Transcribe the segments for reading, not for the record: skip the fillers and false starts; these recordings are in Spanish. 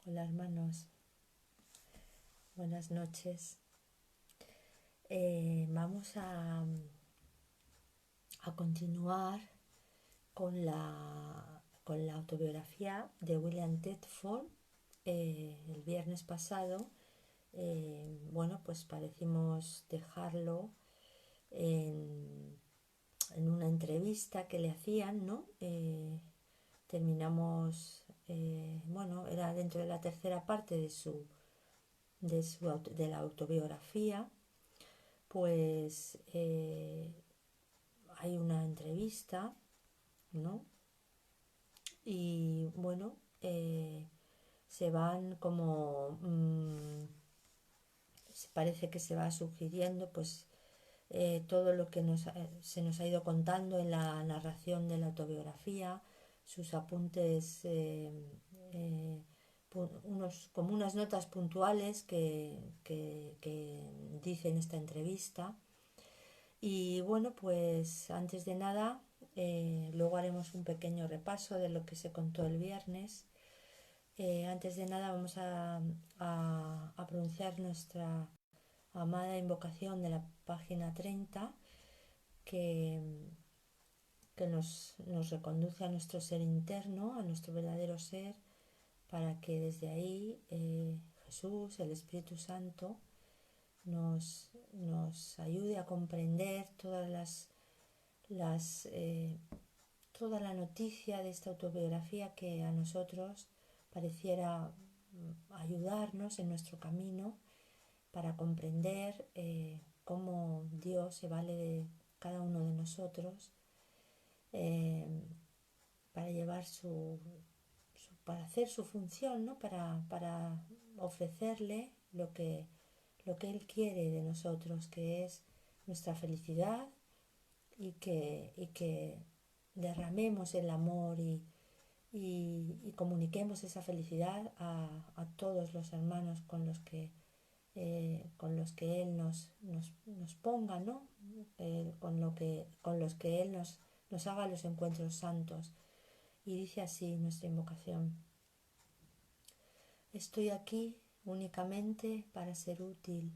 Hola hermanos, buenas noches. Vamos a continuar con la autobiografía de William Thetford. El viernes pasado, bueno, pues parecimos dejarlo en, en una entrevista que le hacían, ¿no? Terminamos, bueno, era dentro de la tercera parte de la autobiografía. Pues hay una entrevista, ¿no? Y bueno, se van como, parece que se va sugiriendo pues todo lo que se nos ha ido contando en la narración de la autobiografía, sus apuntes, como unas notas puntuales que dice en esta entrevista. Y bueno, pues antes de nada, luego haremos un pequeño repaso de lo que se contó el viernes. Antes de nada vamos a pronunciar nuestra amada invocación de la página 30 que, que nos reconduce a nuestro ser interno, a nuestro verdadero ser, para que desde ahí Jesús, el Espíritu Santo, nos ayude a comprender las, toda la noticia de esta autobiografía que a nosotros pareciera ayudarnos en nuestro camino para comprender cómo Dios se vale de cada uno de nosotros eh, para llevar para hacer su función, ¿no? Para ofrecerle lo que Él quiere de nosotros, que es nuestra felicidad y que derramemos el amor y comuniquemos esa felicidad a todos los hermanos con los que Él nos ponga, ¿no? Con los que Él nos haga los encuentros santos. Y dice así nuestra invocación: estoy aquí únicamente para ser útil.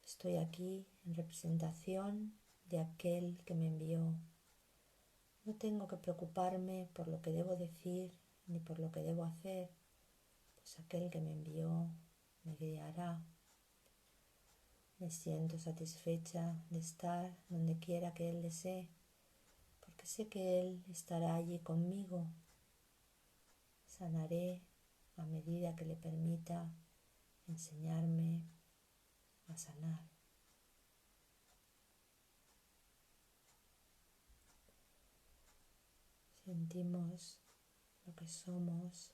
Estoy aquí en representación de aquel que me envió. No tengo que preocuparme por lo que debo decir ni por lo que debo hacer, pues aquel que me envió me guiará. Me siento satisfecha de estar donde quiera que Él desee, porque sé que Él estará allí conmigo. Sanaré a medida que le permita enseñarme a sanar. Sentimos lo que somos,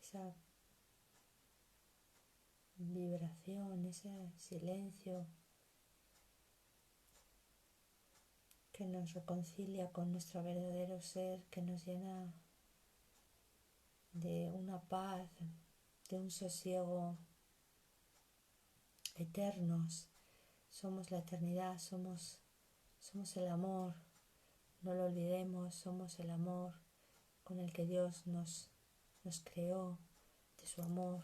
esa vibración, ese silencio que nos reconcilia con nuestro verdadero ser, que nos llena de una paz, de un sosiego eternos. Somos la eternidad, somos el amor, no lo olvidemos, somos el amor con el que Dios nos creó, de su amor.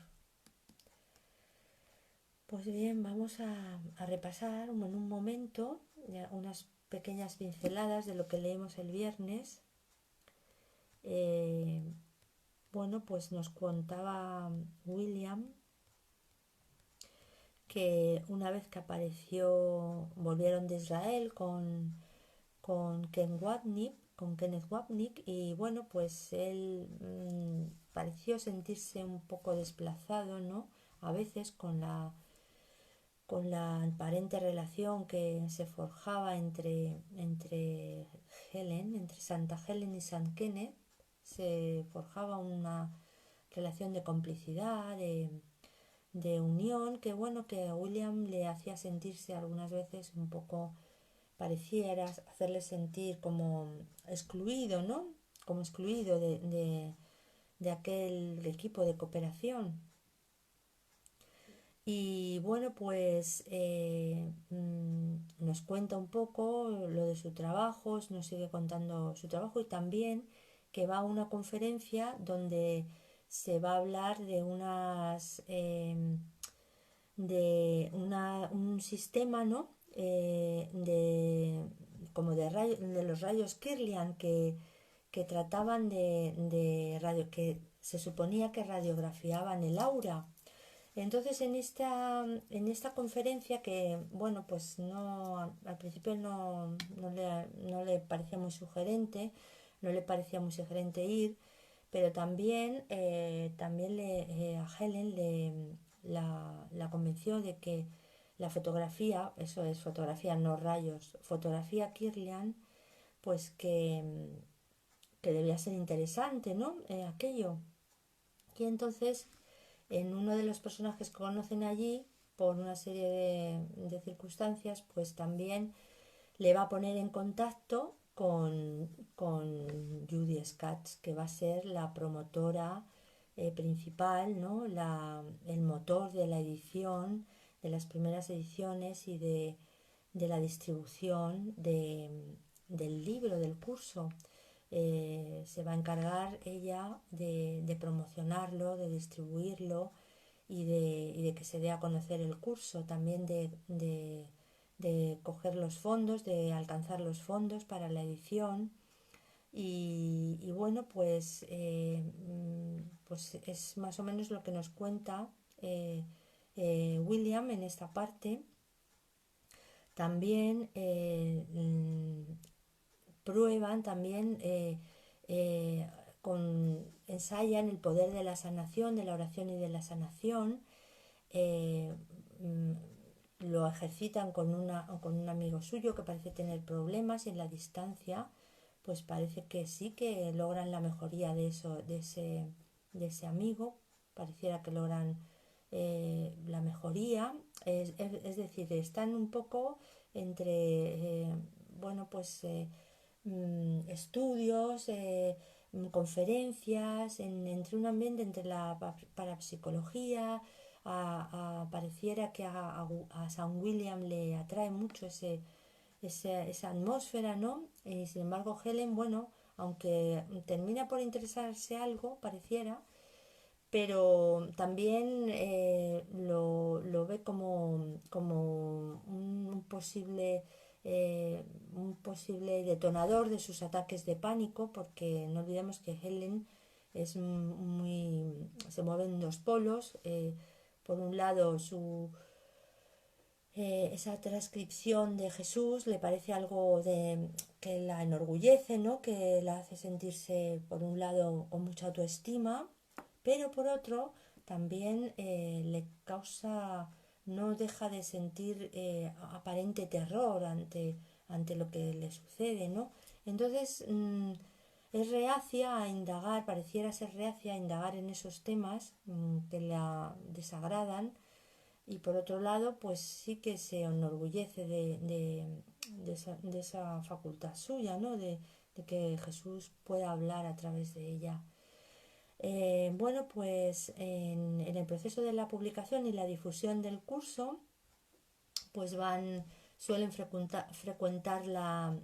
Pues bien, vamos a repasar en un momento unas pequeñas pinceladas de lo que leímos el viernes. Bueno, pues nos contaba William que una vez que volvieron de Israel con Kenneth Wapnick, y bueno, pues él pareció sentirse un poco desplazado, ¿no? A veces con la aparente relación que se forjaba entre Santa Helen y San Kenneth, se forjaba una relación de complicidad, de unión, que bueno, que a William le hacía sentirse algunas veces un poco, pareciera hacerle sentir como excluido, ¿no? Como excluido de aquel equipo de cooperación. Y bueno, pues nos cuenta un poco lo de su trabajo, nos sigue contando su trabajo y también que va a una conferencia donde se va a hablar de un sistema, ¿no? De los rayos Kirlian que trataban de radio, que se suponía que radiografiaban el aura. Entonces en esta conferencia que, bueno, pues no, al principio no le parecía muy sugerente, no le parecía muy sugerente ir, pero también a Helen la convenció de que la fotografía, eso es fotografía, no rayos, fotografía Kirlian, pues que debía ser interesante, ¿no? Aquello. Y entonces en uno de los personajes que conocen allí, por una serie de circunstancias, pues también le va a poner en contacto con Judy Schatz, que va a ser la promotora principal, ¿no? El motor de la edición, de las primeras ediciones y de la distribución del libro, del curso. Se va a encargar ella de promocionarlo, de distribuirlo y de que se dé a conocer el curso, también de coger los fondos, de alcanzar los fondos para la edición. Y bueno, pues es más o menos lo que nos cuenta William en esta parte. También prueban, también ensayan el poder de la sanación, de la oración y de la sanación. eh, mm, lo ejercitan con un amigo suyo que parece tener problemas y en la distancia pues parece que sí que logran la mejoría de ese amigo, pareciera que logran la mejoría, es decir, están un poco entre, bueno, pues estudios, conferencias, entre un ambiente entre la parapsicología, pareciera que a San William le atrae mucho esa atmósfera, ¿no? Y sin embargo Helen, bueno, aunque termina por interesarse algo, pareciera, pero también lo ve como un posible detonador de sus ataques de pánico, porque no olvidemos que Helen se mueve en dos polos. Por un lado, esa transcripción de Jesús le parece algo que la enorgullece, ¿no? Que la hace sentirse, por un lado, con mucha autoestima, pero por otro, también le causa, no deja de sentir aparente terror ante lo que le sucede, ¿no? Entonces, es reacia a indagar, pareciera ser reacia a indagar en esos temas que la desagradan, y por otro lado pues sí que se enorgullece de esa facultad suya, ¿no? De que Jesús pueda hablar a través de ella. Bueno, pues en el proceso de la publicación y la difusión del curso pues suelen frecuentar la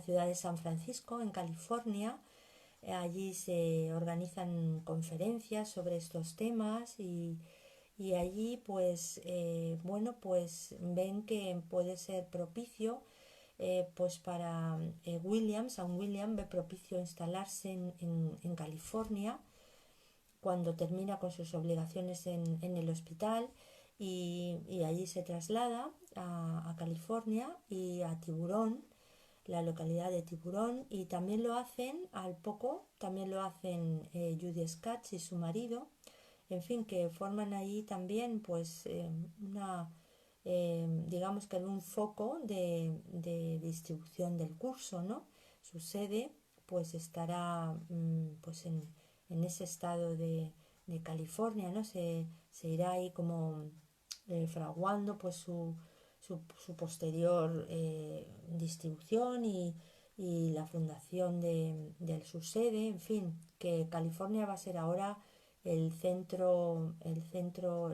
ciudad de San Francisco en California. Allí se organizan conferencias sobre estos temas y allí pues bueno, pues ven que puede ser propicio, pues para San William ve propicio instalarse en California cuando termina con sus obligaciones en el hospital, y allí se traslada a California y a Tiburón, la localidad de Tiburón, y también lo hacen al poco, también lo hacen Judy Schatz y su marido, en fin, que forman ahí también pues digamos que un foco de distribución del curso, ¿no? Su sede pues estará pues en ese estado de California, ¿no? Se irá ahí como fraguando pues su posterior distribución y la fundación de su sede, en fin, que California va a ser ahora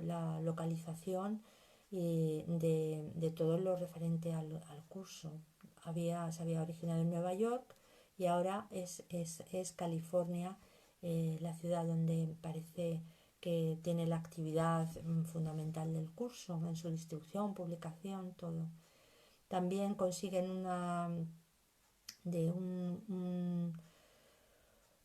la localización de todo lo referente al curso. Se había originado en Nueva York y ahora es California la ciudad donde parece que tiene la actividad fundamental del curso en su distribución, publicación, todo. También consiguen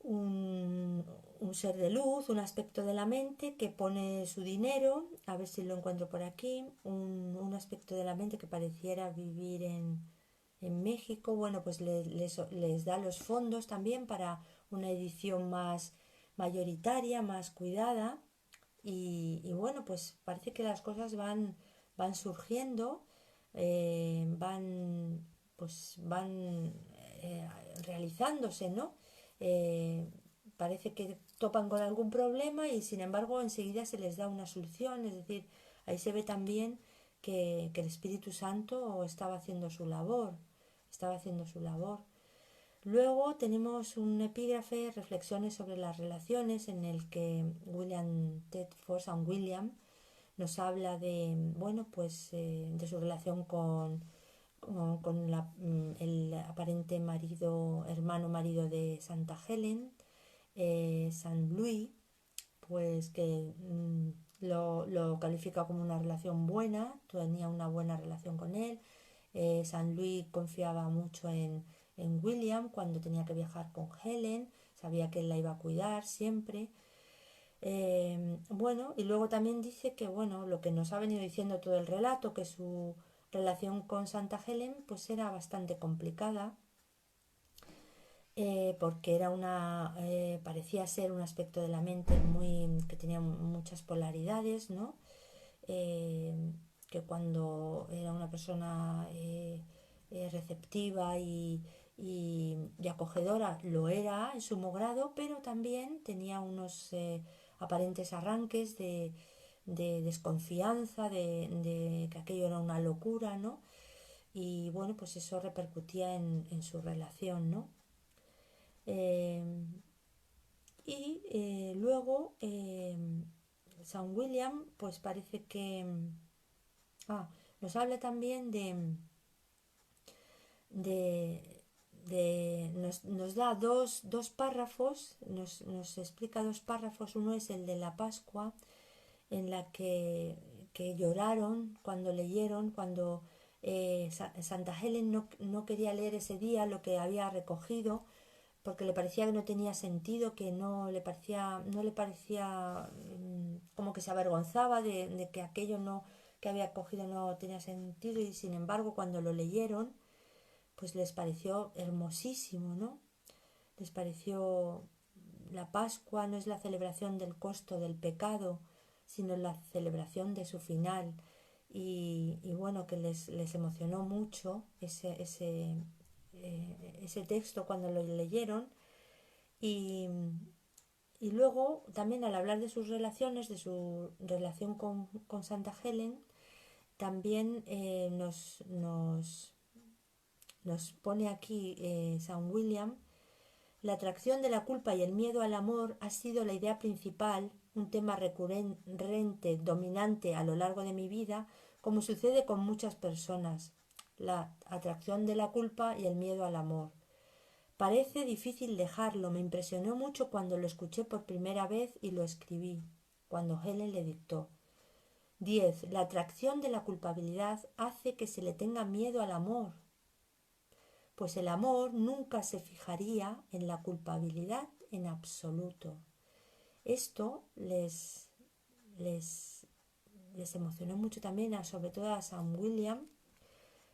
un ser de luz, un aspecto de la mente que pone su dinero, a ver si lo encuentro por aquí, un aspecto de la mente que pareciera vivir en México. Bueno, pues les da los fondos también para una edición más mayoritaria, más cuidada. Y bueno, pues parece que las cosas van surgiendo, van eh, realizándose, ¿no? Eh, Parece que topan con algún problema y sin embargo enseguida se les da una solución, es decir, ahí se ve también que el Espíritu Santo estaba haciendo su labor. Luego tenemos un epígrafe, reflexiones sobre las relaciones, en el que William Tedford William nos habla de, bueno, pues de su relación con el aparente hermano marido de Santa Helen, San Louis, pues que lo califica como una relación buena, tenía una buena relación con él. San Louis confiaba mucho en William cuando tenía que viajar con Helen, sabía que él la iba a cuidar siempre. Bueno, y luego también dice que, bueno, lo que nos ha venido diciendo todo el relato, que su relación con Santa Helen pues era bastante complicada, porque parecía ser un aspecto de la mente que tenía muchas polaridades, ¿no? Que cuando era una persona receptiva y acogedora lo era en sumo grado, pero también tenía unos aparentes arranques de desconfianza, de que aquello era una locura, ¿no? Y bueno, pues eso repercutía en su relación, ¿no? Eh, Luego San William pues parece que nos habla también de, nos da dos párrafos, nos explica dos párrafos. Uno es el de la Pascua, en la que lloraron cuando leyeron, cuando Santa Helen no quería leer ese día lo que había recogido, porque le parecía que no tenía sentido, que no le parecía como que se avergonzaba de que aquello que había cogido no tenía sentido, y sin embargo cuando lo leyeron pues les pareció hermosísimo, ¿no? Les pareció la Pascua no es la celebración del costo del pecado, sino la celebración de su final. Y bueno, que les emocionó mucho ese texto cuando lo leyeron. Y, y luego también al hablar de sus relaciones, de su relación con Santa Helen, también nos pone aquí San William: la atracción de la culpa y el miedo al amor ha sido la idea principal, un tema recurrente, dominante a lo largo de mi vida, como sucede con muchas personas. La atracción de la culpa y el miedo al amor. Parece difícil dejarlo, me impresionó mucho cuando lo escuché por primera vez y lo escribí, cuando Helen le dictó. 10. La atracción de la culpabilidad hace que se le tenga miedo al amor, pues el amor nunca se fijaría en la culpabilidad en absoluto. Esto les emocionó mucho también, sobre todo a San William.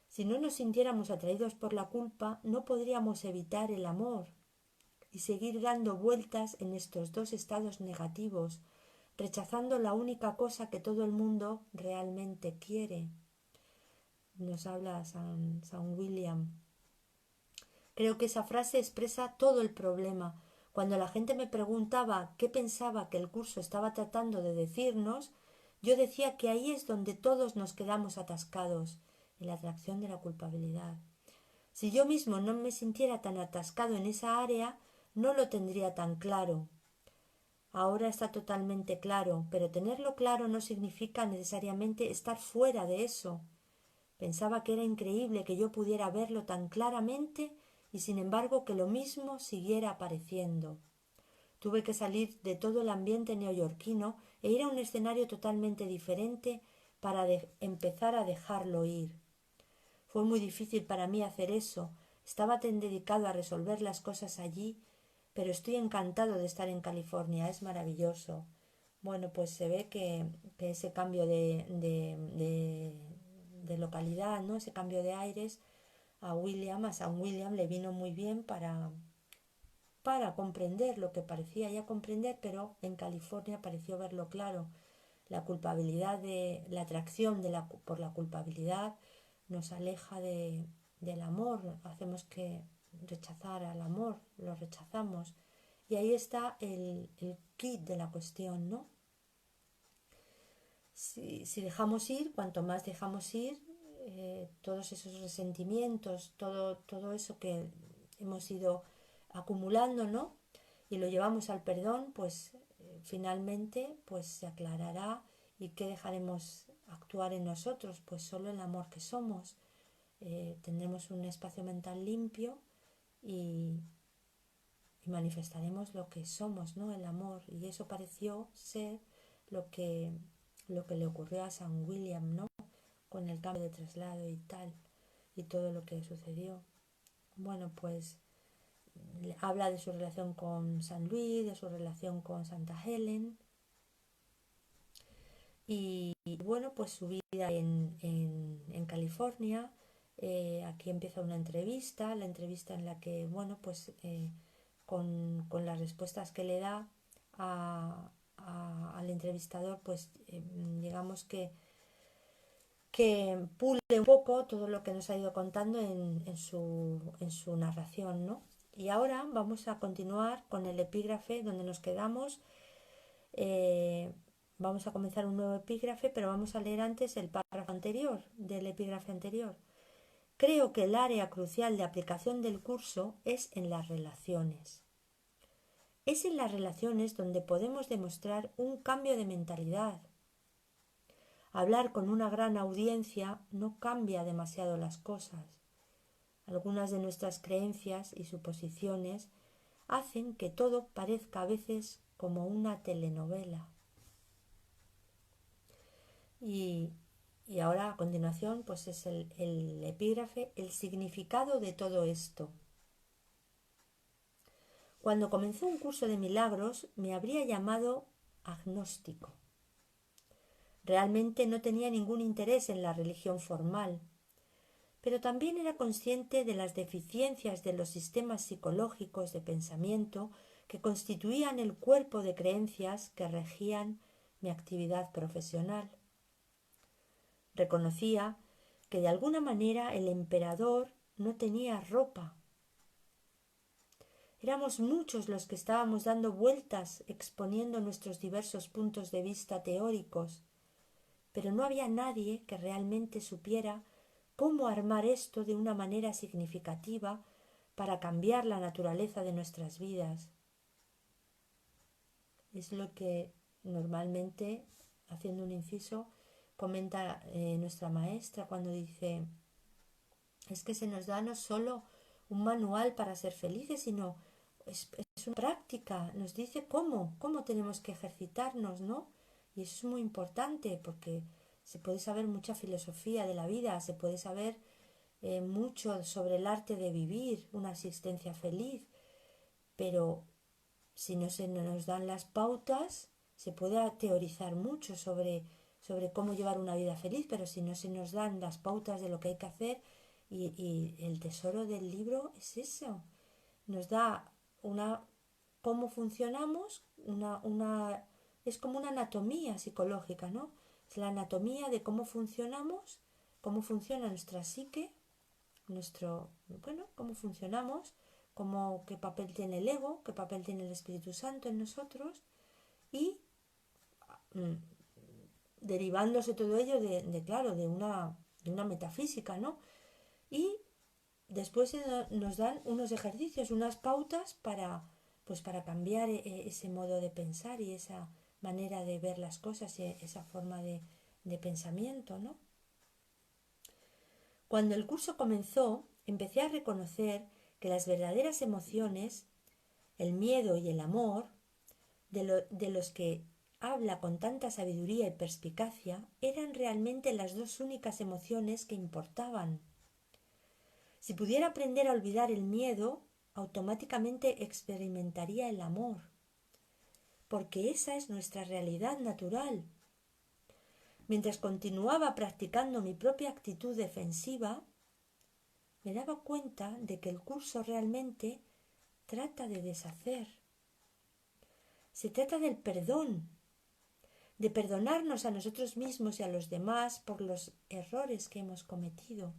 Si no nos sintiéramos atraídos por la culpa, no podríamos evitar el amor y seguir dando vueltas en estos dos estados negativos, rechazando la única cosa que todo el mundo realmente quiere. Nos habla San William. Creo que esa frase expresa todo el problema. Cuando la gente me preguntaba qué pensaba que el curso estaba tratando de decirnos, yo decía que ahí es donde todos nos quedamos atascados, en la atracción de la culpabilidad. Si yo mismo no me sintiera tan atascado en esa área, no lo tendría tan claro. Ahora está totalmente claro, pero tenerlo claro no significa necesariamente estar fuera de eso. Pensaba que era increíble que yo pudiera verlo tan claramente y sin embargo que lo mismo siguiera apareciendo. Tuve que salir de todo el ambiente neoyorquino e ir a un escenario totalmente diferente para empezar a dejarlo ir. Fue muy difícil para mí hacer eso. Estaba tan dedicado a resolver las cosas allí, pero estoy encantado de estar en California, es maravilloso. Bueno, pues se ve que ese cambio de localidad, ¿no? Ese cambio de aires a San William le vino muy bien para comprender lo que parecía ya comprender, pero en California pareció verlo claro. La culpabilidad la atracción por la culpabilidad nos aleja del amor, hacemos que rechazar al amor, lo rechazamos. Y ahí está el kit de la cuestión, ¿no? Si dejamos ir, cuanto más dejamos ir, todos esos resentimientos, todo eso que hemos ido acumulando, ¿no? Y lo llevamos al perdón, pues finalmente pues se aclarará y que dejaremos actuar en nosotros, pues solo el amor que somos. Tendremos un espacio mental limpio y, y manifestaremos lo que somos, ¿no? El amor. Y eso pareció ser lo que, lo que le ocurrió a San William, ¿no? Con el cambio de traslado y tal, y todo lo que sucedió. Bueno, pues habla de su relación con San Luis, de su relación con Santa Helen y bueno, pues su vida en California. Aquí empieza una entrevista, la entrevista en la que, bueno, pues con las respuestas que le da al entrevistador, pues digamos que pule un poco todo lo que nos ha ido contando en su narración, ¿no? Y ahora vamos a continuar con el epígrafe donde nos quedamos. Eh, Vamos a comenzar un nuevo epígrafe, pero vamos a leer antes el párrafo anterior del epígrafe anterior. Creo que el área crucial de aplicación del curso es en las relaciones. Es en las relaciones donde podemos demostrar un cambio de mentalidad. Hablar con una gran audiencia no cambia demasiado las cosas. Algunas de nuestras creencias y suposiciones hacen que todo parezca a veces como una telenovela. Y, y ahora a continuación pues es el epígrafe, el significado de todo esto. Cuando comenzó un curso de milagros me habría llamado agnóstico. Realmente no tenía ningún interés en la religión formal, pero también era consciente de las deficiencias de los sistemas psicológicos de pensamiento que constituían el cuerpo de creencias que regían mi actividad profesional. Reconocía que de alguna manera el emperador no tenía ropa. Éramos muchos los que estábamos dando vueltas exponiendo nuestros diversos puntos de vista teóricos, pero no había nadie que realmente supiera cómo armar esto de una manera significativa para cambiar la naturaleza de nuestras vidas. Es lo que normalmente, haciendo un inciso, comenta nuestra maestra cuando dice, es que se nos da no solo un manual para ser felices, sino es una práctica, nos dice cómo tenemos que ejercitarnos, ¿no? Y eso es muy importante porque se puede saber mucha filosofía de la vida, se puede saber mucho sobre el arte de vivir una existencia feliz, pero si no se nos dan las pautas, se puede teorizar mucho sobre cómo llevar una vida feliz, pero si no se nos dan las pautas de lo que hay que hacer, y el tesoro del libro es eso, nos da una cómo funcionamos, es como una anatomía psicológica, ¿no? Es la anatomía de cómo funcionamos, cómo funciona nuestra psique, cómo funcionamos, qué papel tiene el ego, qué papel tiene el Espíritu Santo en nosotros y mm, derivándose todo ello claro, de una metafísica, ¿no? Y después nos dan unos ejercicios, unas pautas para cambiar ese modo de pensar y esa manera de ver las cosas, esa forma de pensamiento, ¿no? Cuando el curso comenzó, empecé a reconocer que las verdaderas emociones, el miedo y el amor, de los que habla con tanta sabiduría y perspicacia, eran realmente las dos únicas emociones que importaban. Si pudiera aprender a olvidar el miedo, automáticamente experimentaría el amor, porque esa es nuestra realidad natural. Mientras continuaba practicando mi propia actitud defensiva, me daba cuenta de que el curso realmente trata de deshacer. Se trata del perdón, de perdonarnos a nosotros mismos y a los demás por los errores que hemos cometido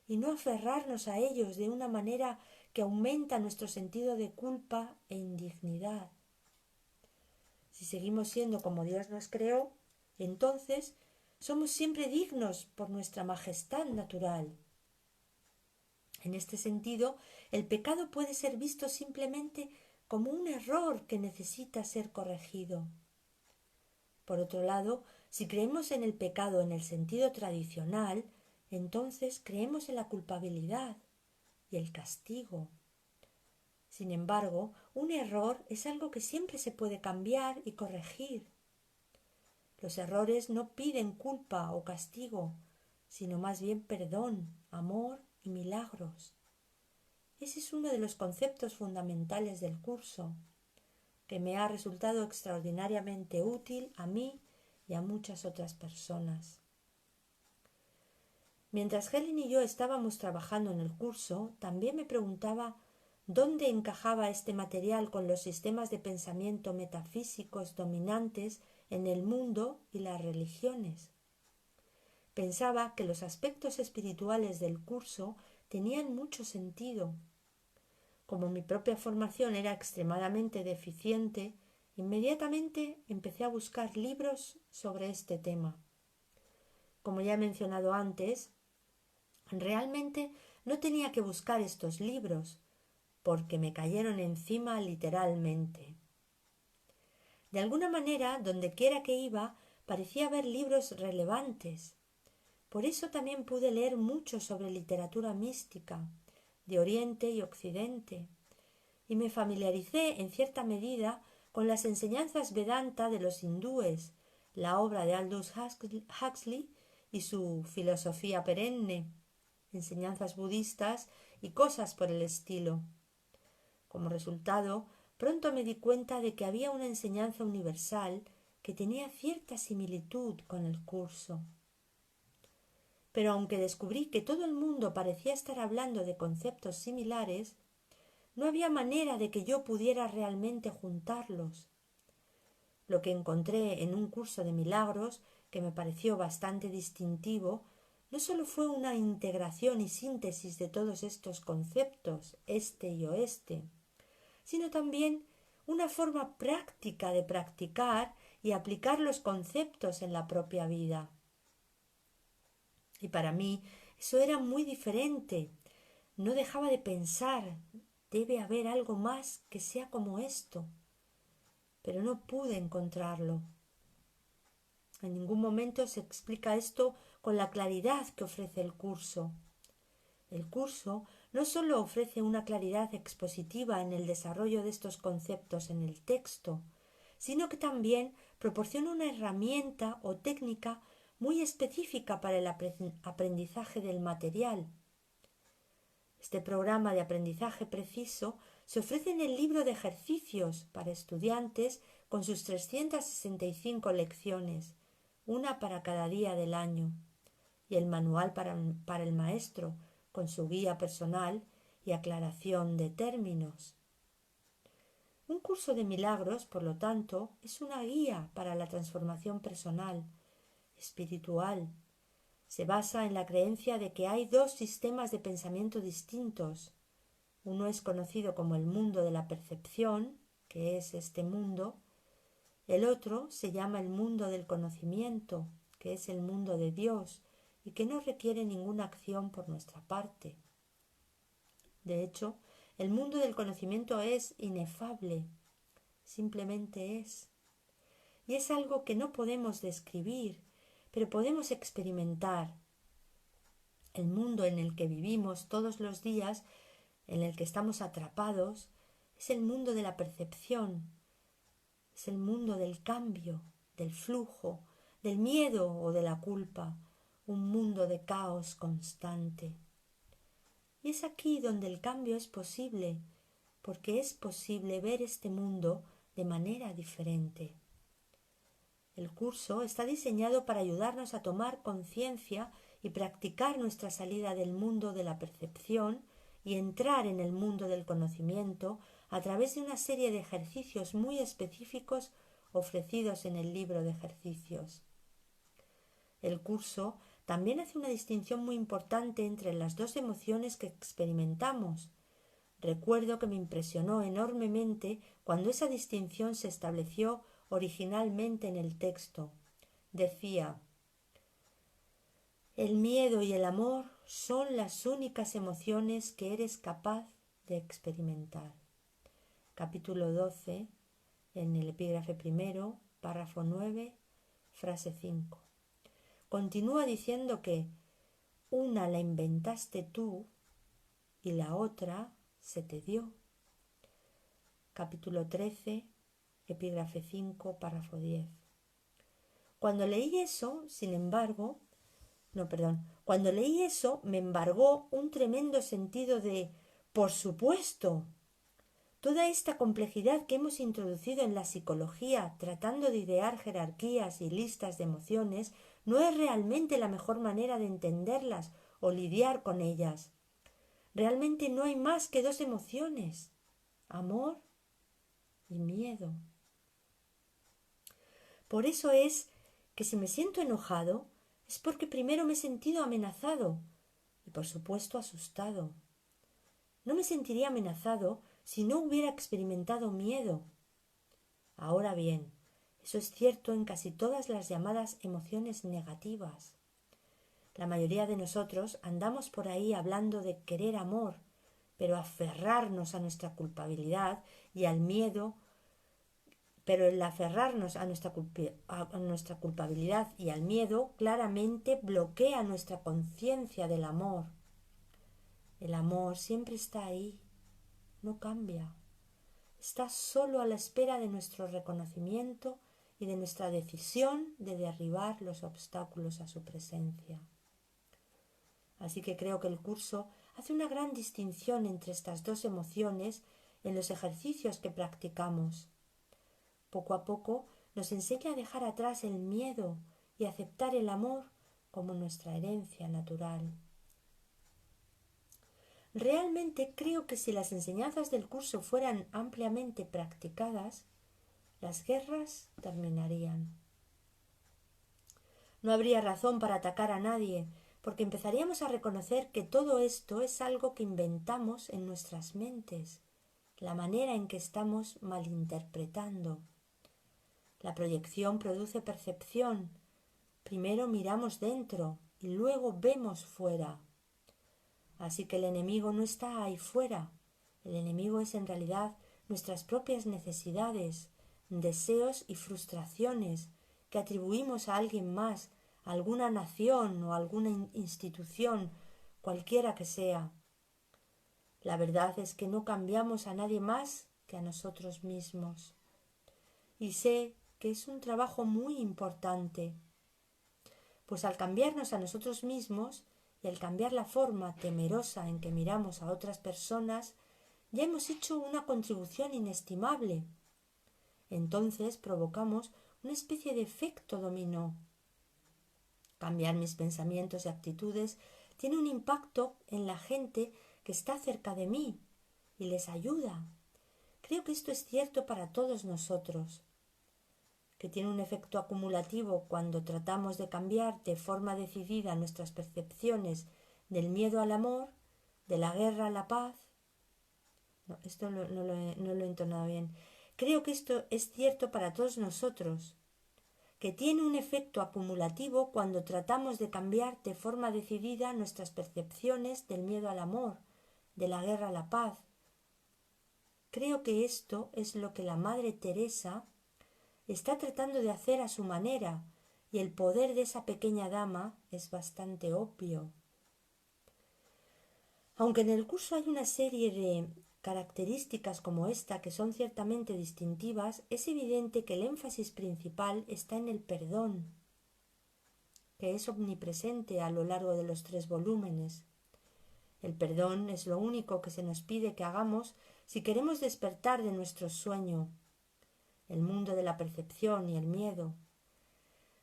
y no aferrarnos a ellos de una manera que aumenta nuestro sentido de culpa e indignidad. Si seguimos siendo como Dios nos creó, entonces somos siempre dignos por nuestra majestad natural. En este sentido, el pecado puede ser visto simplemente como un error que necesita ser corregido. Por otro lado, si creemos en el pecado en el sentido tradicional, entonces creemos en la culpabilidad y el castigo. Sin embargo, un error es algo que siempre se puede cambiar y corregir. Los errores no piden culpa o castigo, sino más bien perdón, amor y milagros. Ese es uno de los conceptos fundamentales del curso, que me ha resultado extraordinariamente útil a mí y a muchas otras personas. Mientras Helen y yo estábamos trabajando en el curso, también me preguntaba dónde encajaba este material con los sistemas de pensamiento metafísicos dominantes en el mundo y las religiones. Pensaba que los aspectos espirituales del curso tenían mucho sentido. Como mi propia formación era extremadamente deficiente, inmediatamente empecé a buscar libros sobre este tema. Como ya he mencionado antes, realmente no tenía que buscar estos libros, porque me cayeron encima literalmente. De alguna manera, dondequiera que iba, parecía haber libros relevantes. Por eso también pude leer mucho sobre literatura mística, de Oriente y Occidente, y me familiaricé en cierta medida con las enseñanzas Vedanta de los hindúes, la obra de Aldous Huxley y su filosofía perenne, enseñanzas budistas y cosas por el estilo. Como resultado, pronto me di cuenta de que había una enseñanza universal que tenía cierta similitud con el curso. Pero aunque descubrí que todo el mundo parecía estar hablando de conceptos similares, no había manera de que yo pudiera realmente juntarlos. Lo que encontré en un curso de milagros, que me pareció bastante distintivo, no solo fue una integración y síntesis de todos estos conceptos, este y oeste, sino también una forma práctica de practicar y aplicar los conceptos en la propia vida. Y para mí eso era muy diferente. No dejaba de pensar, debe haber algo más que sea como esto, pero no pude encontrarlo. En ningún momento se explica esto con la claridad que ofrece el curso. El curso no solo ofrece una claridad expositiva en el desarrollo de estos conceptos en el texto, sino que también proporciona una herramienta o técnica muy específica para el aprendizaje del material. Este programa de aprendizaje preciso se ofrece en el libro de ejercicios para estudiantes con sus 365 lecciones, una para cada día del año, y el manual para el maestro, con su guía personal y aclaración de términos. Un curso de milagros, por lo tanto, es una guía para la transformación personal, espiritual. Se basa en la creencia de que hay dos sistemas de pensamiento distintos. Uno es conocido como el mundo de la percepción, que es este mundo. El otro se llama el mundo del conocimiento, que es el mundo de Dios y que no requiere ninguna acción por nuestra parte. De hecho, el mundo del conocimiento es inefable, simplemente es. Y es algo que no podemos describir, pero podemos experimentar. El mundo en el que vivimos todos los días en el que estamos atrapados es el mundo de la percepción, es el mundo del cambio, del flujo, del miedo o de la culpa, un mundo de caos constante. Y es aquí donde el cambio es posible, porque es posible ver este mundo de manera diferente. El curso está diseñado para ayudarnos a tomar conciencia y practicar nuestra salida del mundo de la percepción y entrar en el mundo del conocimiento a través de una serie de ejercicios muy específicos ofrecidos en el libro de ejercicios. El curso también hace una distinción muy importante entre las dos emociones que experimentamos. Recuerdo que me impresionó enormemente cuando esa distinción se estableció originalmente en el texto. Decía: el miedo y el amor son las únicas emociones que eres capaz de experimentar. Capítulo 12, en el epígrafe primero, párrafo 9, frase 5. Continúa diciendo que una la inventaste tú y la otra se te dio. Capítulo 13, epígrafe 5, párrafo 10. Cuando leí eso, cuando leí eso me embargó un tremendo sentido de «por supuesto». Toda esta complejidad que hemos introducido en la psicología tratando de idear jerarquías y listas de emociones no es realmente la mejor manera de entenderlas o lidiar con ellas. Realmente no hay más que dos emociones: amor y miedo. Por eso es que si me siento enojado es porque primero me he sentido amenazado y por supuesto asustado. No me sentiría amenazado si no hubiera experimentado miedo. Ahora bien, eso es cierto en casi todas las llamadas emociones negativas. La mayoría de nosotros andamos por ahí hablando de querer amor, pero aferrarnos a nuestra culpabilidad y al miedo, pero el aferrarnos a nuestra culpabilidad y al miedo claramente bloquea nuestra conciencia del amor. El amor siempre está ahí, no cambia. Está solo a la espera de nuestro reconocimiento y de nuestra decisión de derribar los obstáculos a su presencia. Así que creo que el curso hace una gran distinción entre estas dos emociones en los ejercicios que practicamos. Poco a poco nos enseña a dejar atrás el miedo y aceptar el amor como nuestra herencia natural. Realmente creo que si las enseñanzas del curso fueran ampliamente practicadas, las guerras terminarían. No habría razón para atacar a nadie, porque empezaríamos a reconocer que todo esto es algo que inventamos en nuestras mentes, la manera en que estamos malinterpretando. La proyección produce percepción. Primero miramos dentro y luego vemos fuera. Así que el enemigo no está ahí fuera. El enemigo es en realidad nuestras propias necesidades, deseos y frustraciones que atribuimos a alguien más, a alguna nación o a alguna institución, cualquiera que sea. La verdad es que no cambiamos a nadie más que a nosotros mismos. Y sé que es un trabajo muy importante, pues al cambiarnos a nosotros mismos y al cambiar la forma temerosa en que miramos a otras personas, ya hemos hecho una contribución inestimable. Entonces provocamos una especie de efecto dominó. Cambiar mis pensamientos y actitudes tiene un impacto en la gente que está cerca de mí y les ayuda. Creo que esto es cierto para todos nosotros, que tiene un efecto acumulativo cuando tratamos de cambiar de forma decidida nuestras percepciones del miedo al amor, de la guerra a la paz. No lo he entonado bien. Creo que esto es cierto para todos nosotros, que tiene un efecto acumulativo cuando tratamos de cambiar de forma decidida nuestras percepciones del miedo al amor, de la guerra a la paz. Creo que esto es lo que la Madre Teresa está tratando de hacer a su manera, y el poder de esa pequeña dama es bastante obvio. Aunque en el curso hay una serie de características como esta que son ciertamente distintivas, es evidente que el énfasis principal está en el perdón, que es omnipresente a lo largo de los 3 volúmenes. El perdón es lo único que se nos pide que hagamos si queremos despertar de nuestro sueño, el mundo de la percepción y el miedo.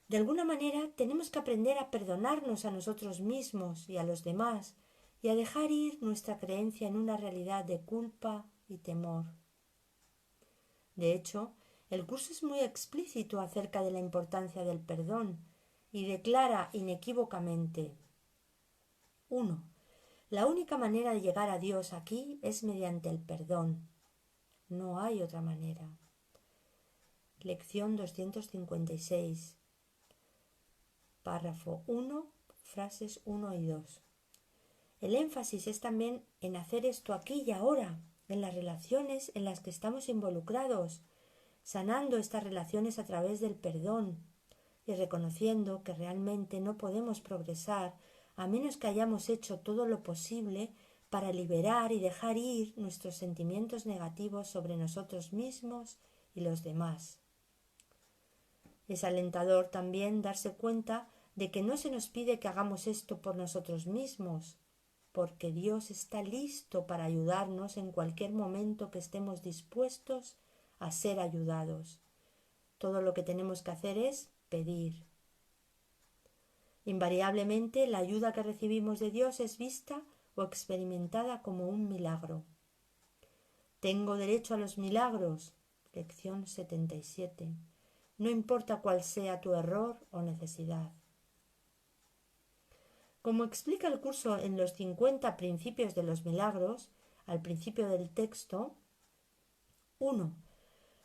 De alguna manera tenemos que aprender a perdonarnos a nosotros mismos y a los demás y a dejar ir nuestra creencia en una realidad de culpa y temor. De hecho, el curso es muy explícito acerca de la importancia del perdón y declara inequívocamente: 1. La única manera de llegar a Dios aquí es mediante el perdón. No hay otra manera. Lección 256. Párrafo 1, frases 1 y 2. El énfasis es también en hacer esto aquí y ahora, en las relaciones en las que estamos involucrados, sanando estas relaciones a través del perdón y reconociendo que realmente no podemos progresar a menos que hayamos hecho todo lo posible para liberar y dejar ir nuestros sentimientos negativos sobre nosotros mismos y los demás. Es alentador también darse cuenta de que no se nos pide que hagamos esto por nosotros mismos, porque Dios está listo para ayudarnos en cualquier momento que estemos dispuestos a ser ayudados. Todo lo que tenemos que hacer es pedir. Invariablemente, la ayuda que recibimos de Dios es vista o experimentada como un milagro. Tengo derecho a los milagros. Lección 77. No importa cuál sea tu error o necesidad. Como explica el curso en los 50 principios de los milagros, al principio del texto: 1.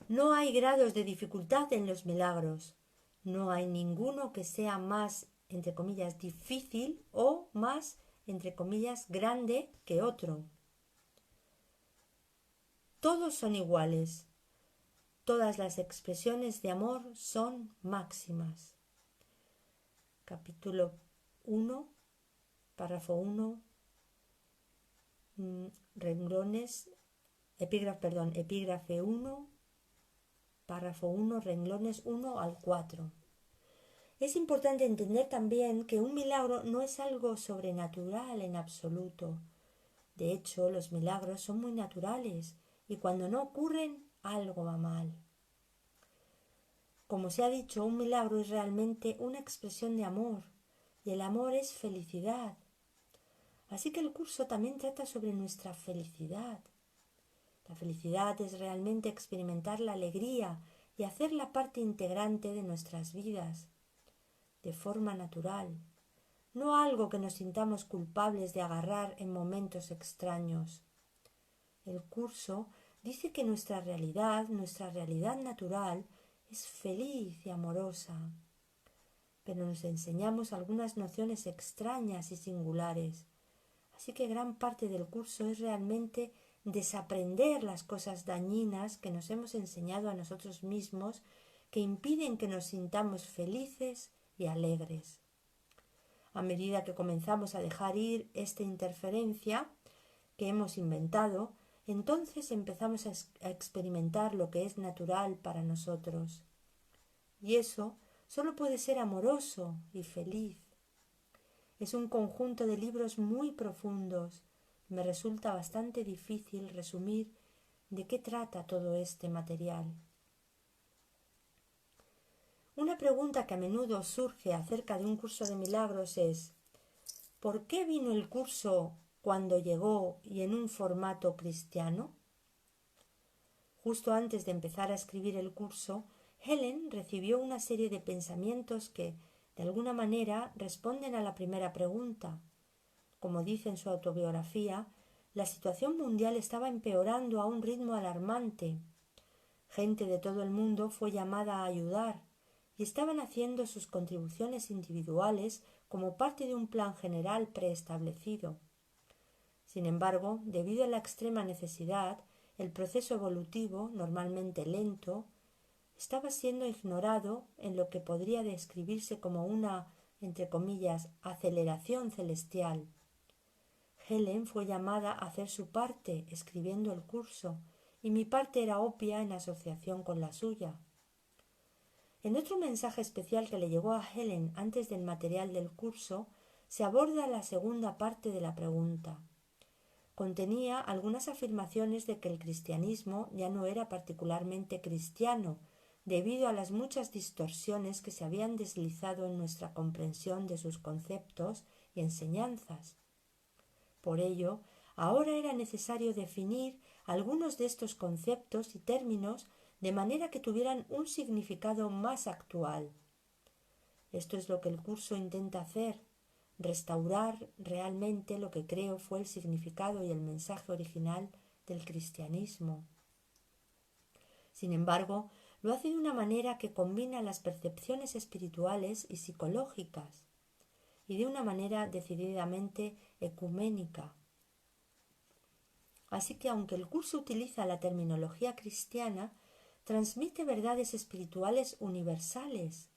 No hay grados de dificultad en los milagros. No hay ninguno que sea más, entre comillas, difícil o más, entre comillas, grande que otro. Todos son iguales. Todas las expresiones de amor son máximas. Capítulo 1, párrafo 1, epígrafe 1, párrafo 1, renglones 1 al 4. Es importante entender también que un milagro no es algo sobrenatural en absoluto. De hecho, los milagros son muy naturales y cuando no ocurren, algo va mal. Como se ha dicho, un milagro es realmente una expresión de amor y el amor es felicidad. Así que el curso también trata sobre nuestra felicidad. La felicidad es realmente experimentar la alegría y hacerla parte integrante de nuestras vidas, de forma natural, no algo que nos sintamos culpables de agarrar en momentos extraños. El curso dice que nuestra realidad natural, es feliz y amorosa, pero nos enseñamos algunas nociones extrañas y singulares, así que gran parte del curso es realmente desaprender las cosas dañinas que nos hemos enseñado a nosotros mismos que impiden que nos sintamos felices y alegres. A medida que comenzamos a dejar ir esta interferencia que hemos inventado, entonces empezamos a experimentar lo que es natural para nosotros. Y eso solo puede ser amoroso y feliz. Es un conjunto de libros muy profundos. Me resulta bastante difícil resumir de qué trata todo este material. Una pregunta que a menudo surge acerca de un curso de milagros es: ¿por qué vino el curso cuando llegó y en un formato cristiano? Justo antes de empezar a escribir el curso, Helen recibió una serie de pensamientos que, de alguna manera, responden a la primera pregunta. Como dice en su autobiografía, la situación mundial estaba empeorando a un ritmo alarmante. Gente de todo el mundo fue llamada a ayudar y estaban haciendo sus contribuciones individuales como parte de un plan general preestablecido. Sin embargo, debido a la extrema necesidad, el proceso evolutivo, normalmente lento, estaba siendo ignorado en lo que podría describirse como una, entre comillas, aceleración celestial. Helen fue llamada a hacer su parte escribiendo el curso, y mi parte era obvia en asociación con la suya. En otro mensaje especial que le llegó a Helen antes del material del curso, se aborda la segunda parte de la pregunta. Contenía algunas afirmaciones de que el cristianismo ya no era particularmente cristiano, debido a las muchas distorsiones que se habían deslizado en nuestra comprensión de sus conceptos y enseñanzas. Por ello, ahora era necesario definir algunos de estos conceptos y términos de manera que tuvieran un significado más actual. Esto es lo que el curso intenta hacer, restaurar realmente lo que creo fue el significado y el mensaje original del cristianismo. Sin embargo, lo hace de una manera que combina las percepciones espirituales y psicológicas, y de una manera decididamente ecuménica. Así que aunque el curso utiliza la terminología cristiana, transmite verdades espirituales universales.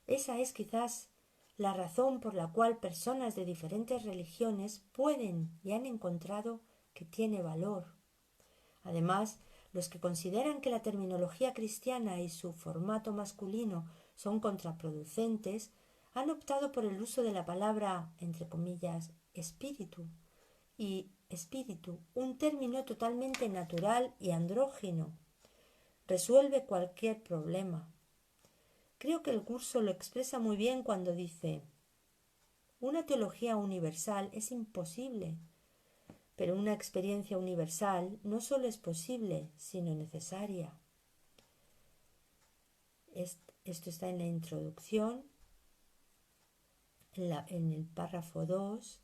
Esa es quizás la razón por la cual personas de diferentes religiones pueden y han encontrado que tiene valor. Además, los que consideran que la terminología cristiana y su formato masculino son contraproducentes han optado por el uso de la palabra, entre comillas, espíritu, un término totalmente natural y andrógino. Resuelve cualquier problema. Creo que el curso lo expresa muy bien cuando dice: una teología universal es imposible, pero una experiencia universal no solo es posible, sino necesaria. Esto está en la introducción, en el párrafo 2,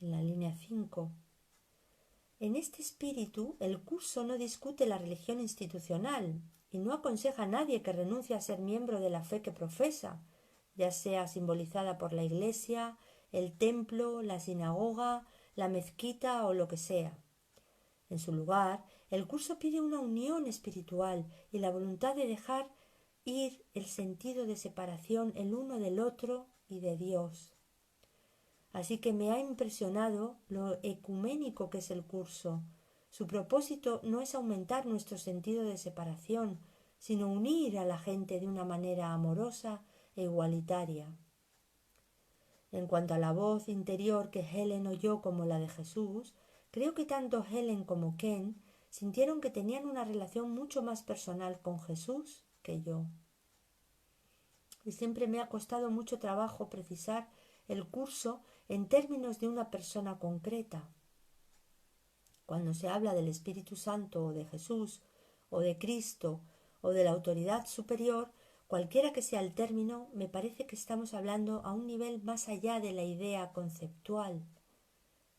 en la línea 5. En este espíritu, el curso no discute la religión institucional y no aconseja a nadie que renuncie a ser miembro de la fe que profesa, ya sea simbolizada por la iglesia, el templo, la sinagoga, la mezquita o lo que sea. En su lugar, el curso pide una unión espiritual y la voluntad de dejar ir el sentido de separación el uno del otro y de Dios. Así que me ha impresionado lo ecuménico que es el curso. Su propósito no es aumentar nuestro sentido de separación, sino unir a la gente de una manera amorosa e igualitaria. En cuanto a la voz interior que Helen oyó como la de Jesús, creo que tanto Helen como Ken sintieron que tenían una relación mucho más personal con Jesús que yo. Y siempre me ha costado mucho trabajo precisar el curso en términos de una persona concreta. Cuando se habla del Espíritu Santo o de Jesús o de Cristo o de la autoridad superior, cualquiera que sea el término, me parece que estamos hablando a un nivel más allá de la idea conceptual.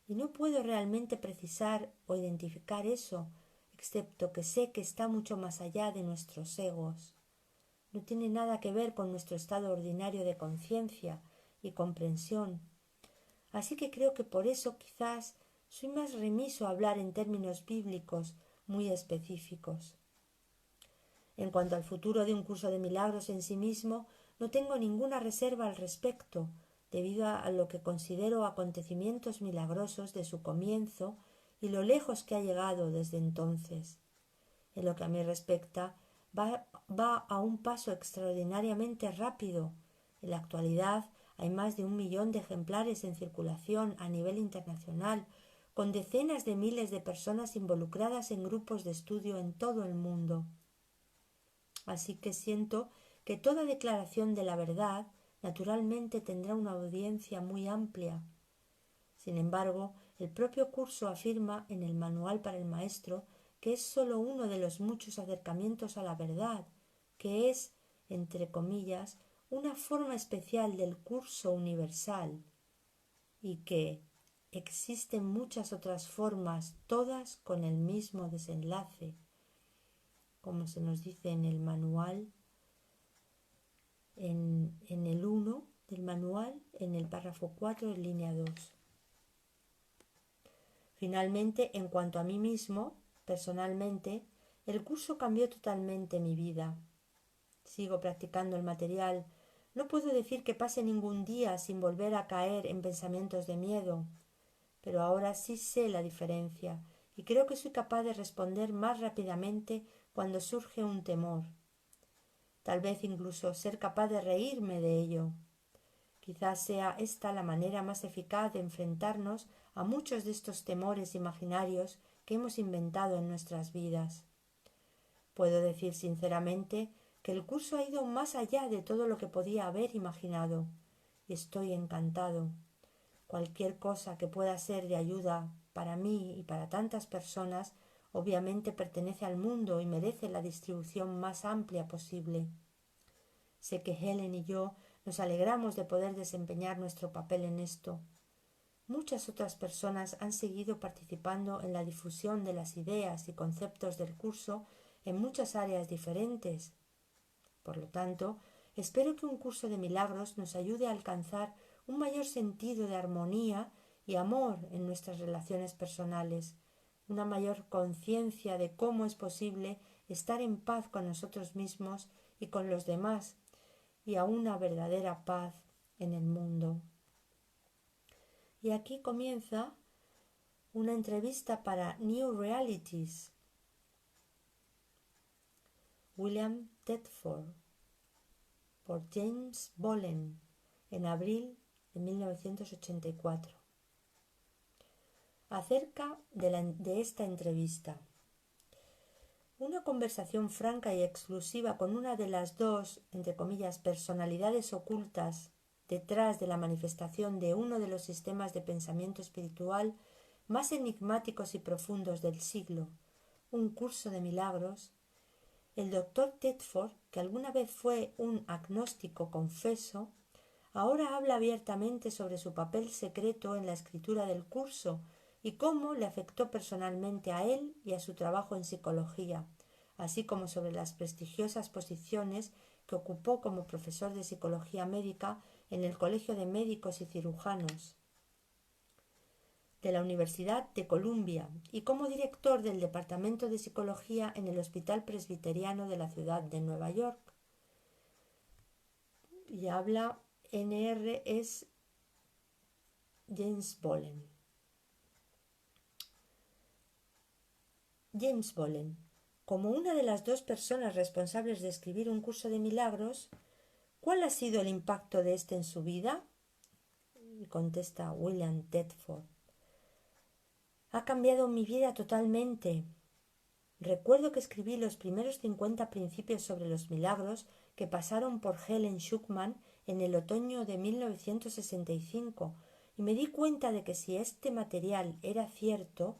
Y no puedo realmente precisar o identificar eso, excepto que sé que está mucho más allá de nuestros egos. No tiene nada que ver con nuestro estado ordinario de conciencia y comprensión. Así que creo que por eso quizás soy más remiso a hablar en términos bíblicos muy específicos. En cuanto al futuro de un curso de milagros en sí mismo, no tengo ninguna reserva al respecto, debido a lo que considero acontecimientos milagrosos de su comienzo y lo lejos que ha llegado desde entonces. En lo que a mí respecta, va a un paso extraordinariamente rápido. En la actualidad hay más de 1 millón de ejemplares en circulación a nivel internacional, con decenas de miles de personas involucradas en grupos de estudio en todo el mundo. Así que siento que toda declaración de la verdad naturalmente tendrá una audiencia muy amplia. Sin embargo, el propio curso afirma en el Manual para el Maestro que es sólo uno de los muchos acercamientos a la verdad, que es, entre comillas, una forma especial del curso universal, y que existen muchas otras formas, todas con el mismo desenlace, como se nos dice en el manual, en el 1 del manual, en el párrafo 4, en línea 2. Finalmente, en cuanto a mí mismo, personalmente, el curso cambió totalmente mi vida. Sigo practicando el material. No puedo decir que pase ningún día sin volver a caer en pensamientos de miedo. pero ahora sí sé la diferencia y creo que soy capaz de responder más rápidamente cuando surge un temor. Tal vez incluso ser capaz de reírme de ello. Quizás sea esta la manera más eficaz de enfrentarnos a muchos de estos temores imaginarios que hemos inventado en nuestras vidas. Puedo decir sinceramente que el curso ha ido más allá de todo lo que podía haber imaginado, y estoy encantado. Cualquier cosa que pueda ser de ayuda para mí y para tantas personas obviamente pertenece al mundo y merece la distribución más amplia posible. Sé que Helen y yo nos alegramos de poder desempeñar nuestro papel en esto. Muchas otras personas han seguido participando en la difusión de las ideas y conceptos del curso en muchas áreas diferentes. Por lo tanto, espero que un curso de milagros nos ayude a alcanzar un mayor sentido de armonía y amor en nuestras relaciones personales, una mayor conciencia de cómo es posible estar en paz con nosotros mismos y con los demás, y a una verdadera paz en el mundo. Y aquí comienza una entrevista para New Realities. William Tedford, por James Bolen, en abril de 1984. Acerca de esta entrevista. Una conversación franca y exclusiva con una de las dos, entre comillas, personalidades ocultas detrás de la manifestación de uno de los sistemas de pensamiento espiritual más enigmáticos y profundos del siglo, un curso de milagros. El doctor Tedford, que alguna vez fue un agnóstico confeso, ahora habla abiertamente sobre su papel secreto en la escritura del curso y cómo le afectó personalmente a él y a su trabajo en psicología, así como sobre las prestigiosas posiciones que ocupó como profesor de psicología médica en el Colegio de Médicos y Cirujanos de la Universidad de Columbia y como director del Departamento de Psicología en el Hospital Presbiteriano de la ciudad de Nueva York. Y habla NR es James Bolen. James Bolen, como una de las dos personas responsables de escribir un curso de milagros, ¿cuál ha sido el impacto de este en su vida? Y contesta William Tedford. Ha cambiado mi vida totalmente. Recuerdo que escribí los primeros 50 principios sobre los milagros que pasaron por Helen Schucman en el otoño de 1965 y me di cuenta de que si este material era cierto,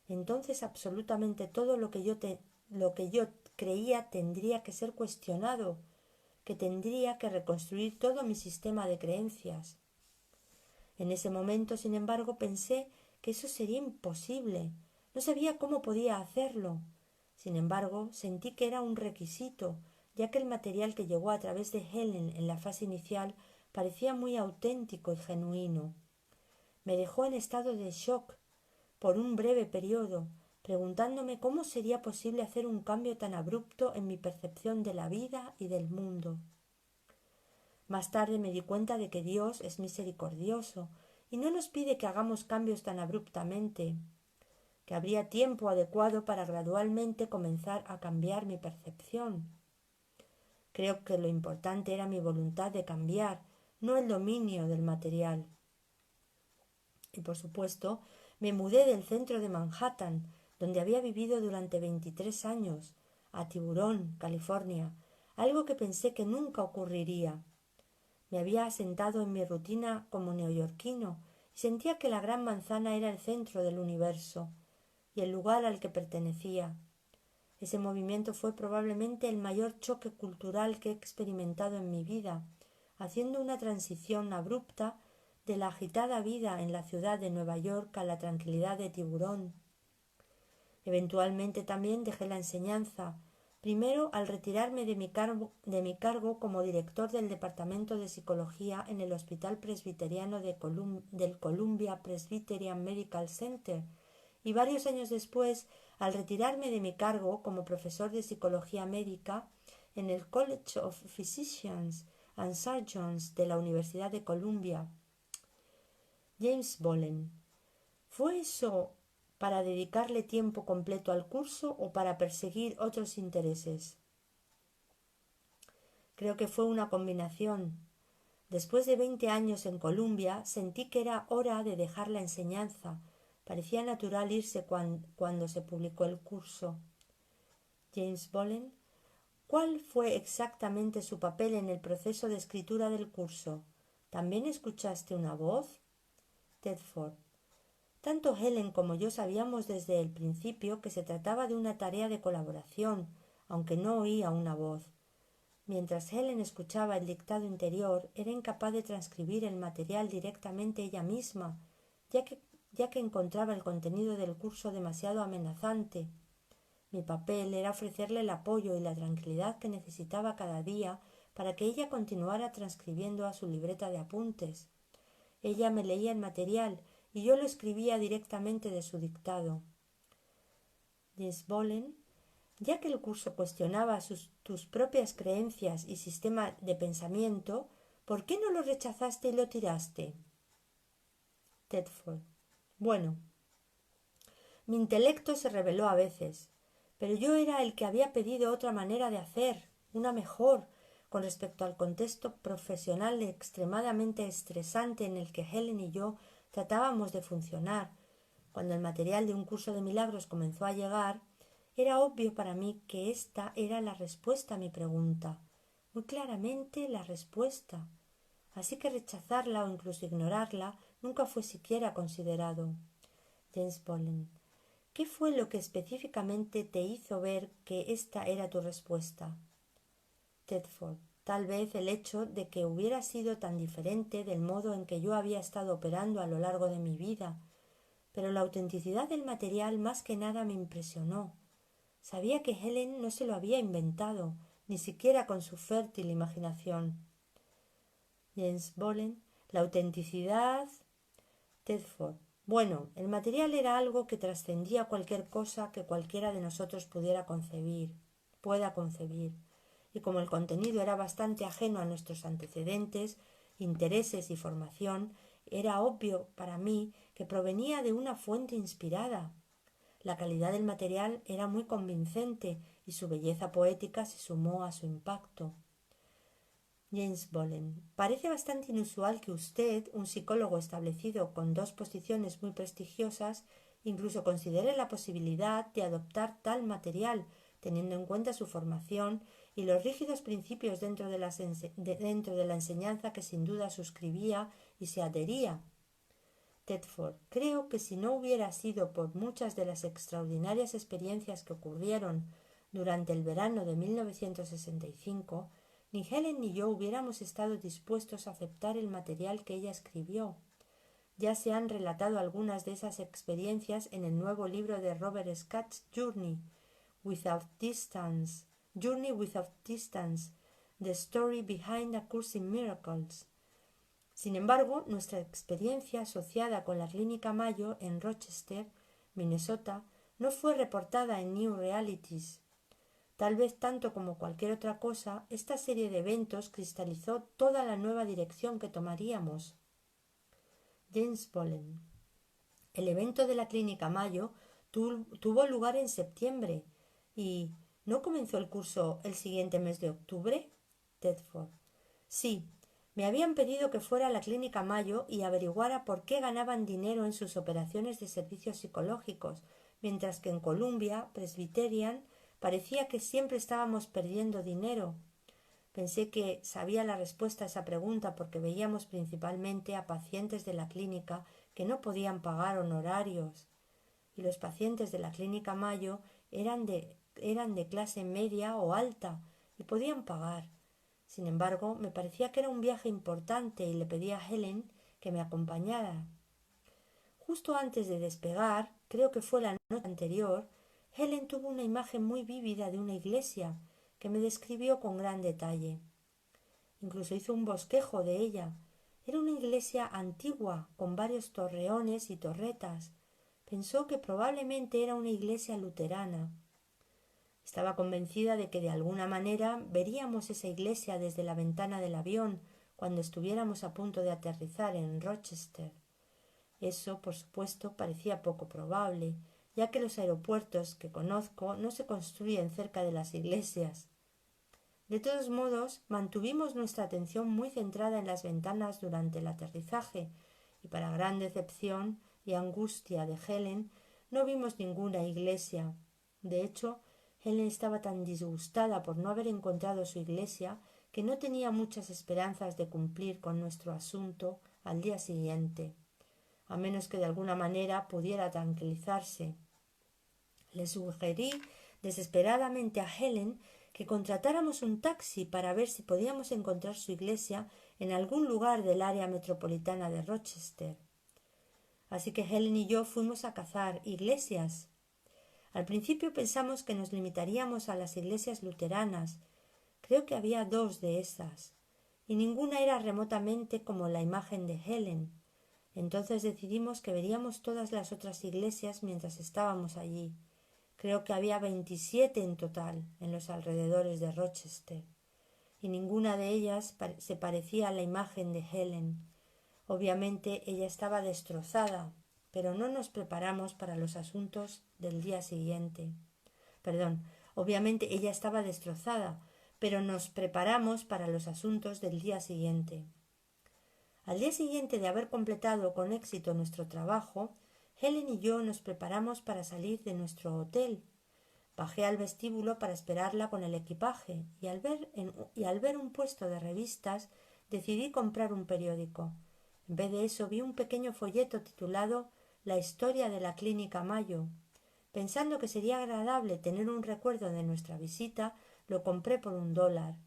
entonces absolutamente todo lo que yo creía tendría que ser cuestionado, que tendría que reconstruir todo mi sistema de creencias. En ese momento, sin embargo, pensé que eso sería imposible. No sabía cómo podía hacerlo. Sin embargo, sentí que era un requisito, ya que el material que llegó a través de Helen en la fase inicial parecía muy auténtico y genuino. Me dejó en estado de shock por un breve periodo, preguntándome cómo sería posible hacer un cambio tan abrupto en mi percepción de la vida y del mundo. Más tarde me di cuenta de que Dios es misericordioso y no nos pide que hagamos cambios tan abruptamente, que habría tiempo adecuado para gradualmente comenzar a cambiar mi percepción. Creo que lo importante era mi voluntad de cambiar, no el dominio del material. Y por supuesto, me mudé del centro de Manhattan, donde había vivido durante 23 años, a Tiburón, California, algo que pensé que nunca ocurriría. Me había asentado en mi rutina como neoyorquino y sentía que la Gran Manzana era el centro del universo y el lugar al que pertenecía. Ese movimiento fue probablemente el mayor choque cultural que he experimentado en mi vida, haciendo una transición abrupta de la agitada vida en la ciudad de Nueva York a la tranquilidad de Tiburón. Eventualmente también dejé la enseñanza, primero al retirarme de mi cargo como director del Departamento de Psicología en el Hospital Presbiteriano del Columbia Presbyterian Medical Center, y varios años después al retirarme de mi cargo como profesor de Psicología Médica en el College of Physicians and Surgeons de la Universidad de Columbia. James Bolen. ¿Fue eso para dedicarle tiempo completo al curso o para perseguir otros intereses? Creo que fue una combinación. Después de 20 años en Columbia, sentí que era hora de dejar la enseñanza. Parecía natural irse cuando se publicó el curso. James Bolen. ¿Cuál fue exactamente su papel en el proceso de escritura del curso? ¿También escuchaste una voz? Tedford. Tanto Helen como yo sabíamos desde el principio que se trataba de una tarea de colaboración, aunque no oía una voz. Mientras Helen escuchaba el dictado interior, era incapaz de transcribir el material directamente ella misma, ya que encontraba el contenido del curso demasiado amenazante. Mi papel era ofrecerle el apoyo y la tranquilidad que necesitaba cada día para que ella continuara transcribiendo a su libreta de apuntes. Ella me leía el material y yo lo escribía directamente de su dictado. James Bolen. Ya que el curso cuestionaba tus propias creencias y sistema de pensamiento, ¿por qué no lo rechazaste y lo tiraste? Tedford. Bueno, mi intelecto se rebeló a veces, pero yo era el que había pedido otra manera de hacer, una mejor, con respecto al contexto profesional extremadamente estresante en el que Helen y yo tratábamos de funcionar. Cuando el material de un curso de milagros comenzó a llegar, era obvio para mí que esta era la respuesta a mi pregunta, muy claramente la respuesta. Así que rechazarla o incluso ignorarla nunca fue siquiera considerado. James Bolen. ¿Qué fue lo que específicamente te hizo ver que esta era tu respuesta? Tedford. Tal vez el hecho de que hubiera sido tan diferente del modo en que yo había estado operando a lo largo de mi vida, pero la autenticidad del material más que nada me impresionó. Sabía que Helen no se lo había inventado, ni siquiera con su fértil imaginación. James Bolen. La autenticidad. Tedford. Bueno, el material era algo que trascendía cualquier cosa que cualquiera de nosotros pueda concebir. Y como el contenido era bastante ajeno a nuestros antecedentes, intereses y formación, era obvio para mí que provenía de una fuente inspirada. La calidad del material era muy convincente y su belleza poética se sumó a su impacto. James Bolen. Parece bastante inusual que usted, un psicólogo establecido con 2 posiciones muy prestigiosas, incluso considere la posibilidad de adoptar tal material, teniendo en cuenta su formación y los rígidos principios dentro de la enseñanza que sin duda suscribía y se adhería. Tedford. Creo que si no hubiera sido por muchas de las extraordinarias experiencias que ocurrieron durante el verano de 1965, ni Helen ni yo hubiéramos estado dispuestos a aceptar el material que ella escribió. Ya se han relatado algunas de esas experiencias en el nuevo libro de Robert Scott's Journey Without Distance, The Story Behind a Course in Miracles. Sin embargo, nuestra experiencia asociada con la Clínica Mayo en Rochester, Minnesota, no fue reportada en New Realities. Tal vez tanto como cualquier otra cosa, esta serie de eventos cristalizó toda la nueva dirección que tomaríamos. James Bolen. El evento de la Clínica Mayo tuvo lugar en septiembre y ¿no comenzó el curso el siguiente mes de octubre? Tedford. Sí, me habían pedido que fuera a la Clínica Mayo y averiguara por qué ganaban dinero en sus operaciones de servicios psicológicos, mientras que en Columbia Presbyterian parecía que siempre estábamos perdiendo dinero. Pensé que sabía la respuesta a esa pregunta porque veíamos principalmente a pacientes de la clínica que no podían pagar honorarios. Y los pacientes de la Clínica Mayo eran de clase media o alta y podían pagar. Sin embargo, me parecía que era un viaje importante y le pedí a Helen que me acompañara. Justo antes de despegar, creo que fue la noche anterior, Helen tuvo una imagen muy vívida de una iglesia que me describió con gran detalle. Incluso hizo un bosquejo de ella. Era una iglesia antigua, con varios torreones y torretas. Pensó que probablemente era una iglesia luterana. Estaba convencida de que de alguna manera veríamos esa iglesia desde la ventana del avión cuando estuviéramos a punto de aterrizar en Rochester. Eso, por supuesto, parecía poco probable, ya que los aeropuertos que conozco no se construyen cerca de las iglesias. De todos modos, mantuvimos nuestra atención muy centrada en las ventanas durante el aterrizaje, y para gran decepción y angustia de Helen, no vimos ninguna iglesia. De hecho, Helen estaba tan disgustada por no haber encontrado su iglesia que no tenía muchas esperanzas de cumplir con nuestro asunto al día siguiente, a menos que de alguna manera pudiera tranquilizarse. Le sugerí desesperadamente a Helen que contratáramos un taxi para ver si podíamos encontrar su iglesia en algún lugar del área metropolitana de Rochester. Así que Helen y yo fuimos a cazar iglesias. Al principio pensamos que nos limitaríamos a las iglesias luteranas. Creo que había 2 de esas, y ninguna era remotamente como la imagen de Helen. Entonces decidimos que veríamos todas las otras iglesias mientras estábamos allí. Creo que había 27 en total en los alrededores de Rochester, y ninguna de ellas se parecía a la imagen de Helen. Obviamente ella estaba destrozada, pero no nos preparamos para los asuntos del día siguiente. Obviamente ella estaba destrozada, pero nos preparamos para los asuntos del día siguiente. Al día siguiente de haber completado con éxito nuestro trabajo, Helen y yo nos preparamos para salir de nuestro hotel. Bajé al vestíbulo para esperarla con el equipaje y al ver un puesto de revistas decidí comprar un periódico. En vez de eso vi un pequeño folleto titulado La historia de la Clínica Mayo. Pensando que sería agradable tener un recuerdo de nuestra visita, lo compré por $1.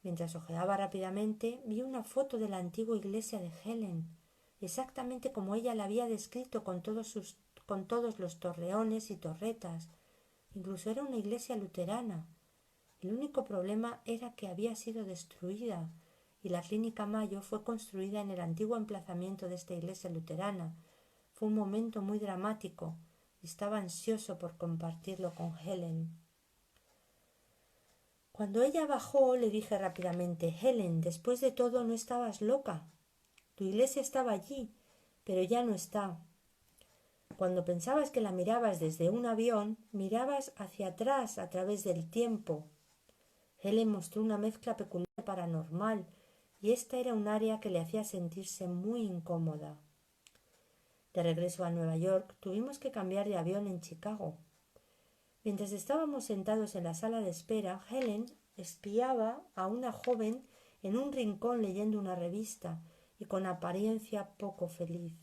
Mientras hojeaba rápidamente, vi una foto de la antigua iglesia de Helen, exactamente como ella la había descrito con todos los torreones y torretas. Incluso era una iglesia luterana. El único problema era que había sido destruida, y la Clínica Mayo fue construida en el antiguo emplazamiento de esta iglesia luterana. Fue un momento muy dramático y estaba ansioso por compartirlo con Helen. Cuando ella bajó, le dije rápidamente: Helen, después de todo no estabas loca. Tu iglesia estaba allí, pero ya no está. Cuando pensabas que la mirabas desde un avión, mirabas hacia atrás a través del tiempo. Helen mostró una mezcla peculiar de paranormal, y esta era un área que le hacía sentirse muy incómoda. De regreso a Nueva York, tuvimos que cambiar de avión en Chicago. Mientras estábamos sentados en la sala de espera, Helen espiaba a una joven en un rincón leyendo una revista y con apariencia poco feliz,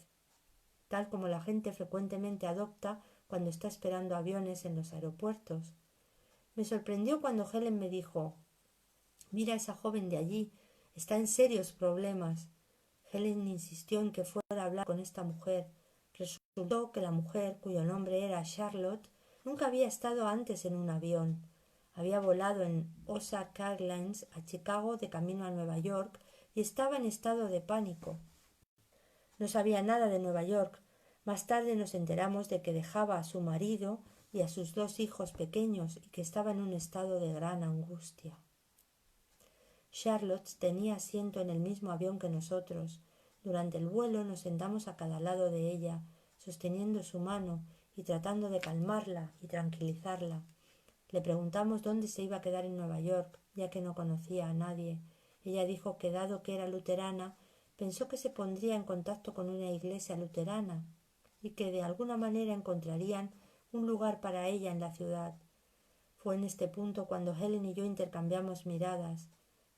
tal como la gente frecuentemente adopta cuando está esperando aviones en los aeropuertos. Me sorprendió cuando Helen me dijo: «Mira a esa joven de allí, está en serios problemas». Helen insistió en que fuera a hablar con esta mujer. Resultó que la mujer, cuyo nombre era Charlotte, nunca había estado antes en un avión. Había volado en Ozark Airlines a Chicago de camino a Nueva York y estaba en estado de pánico. No sabía nada de Nueva York. Más tarde nos enteramos de que dejaba a su marido y a sus 2 hijos pequeños y que estaba en un estado de gran angustia. Charlotte tenía asiento en el mismo avión que nosotros. Durante el vuelo nos sentamos a cada lado de ella, sosteniendo su mano y tratando de calmarla y tranquilizarla. Le preguntamos dónde se iba a quedar en Nueva York, ya que no conocía a nadie. Ella dijo que, dado que era luterana, pensó que se pondría en contacto con una iglesia luterana y que de alguna manera encontrarían un lugar para ella en la ciudad. Fue en este punto cuando Helen y yo intercambiamos miradas.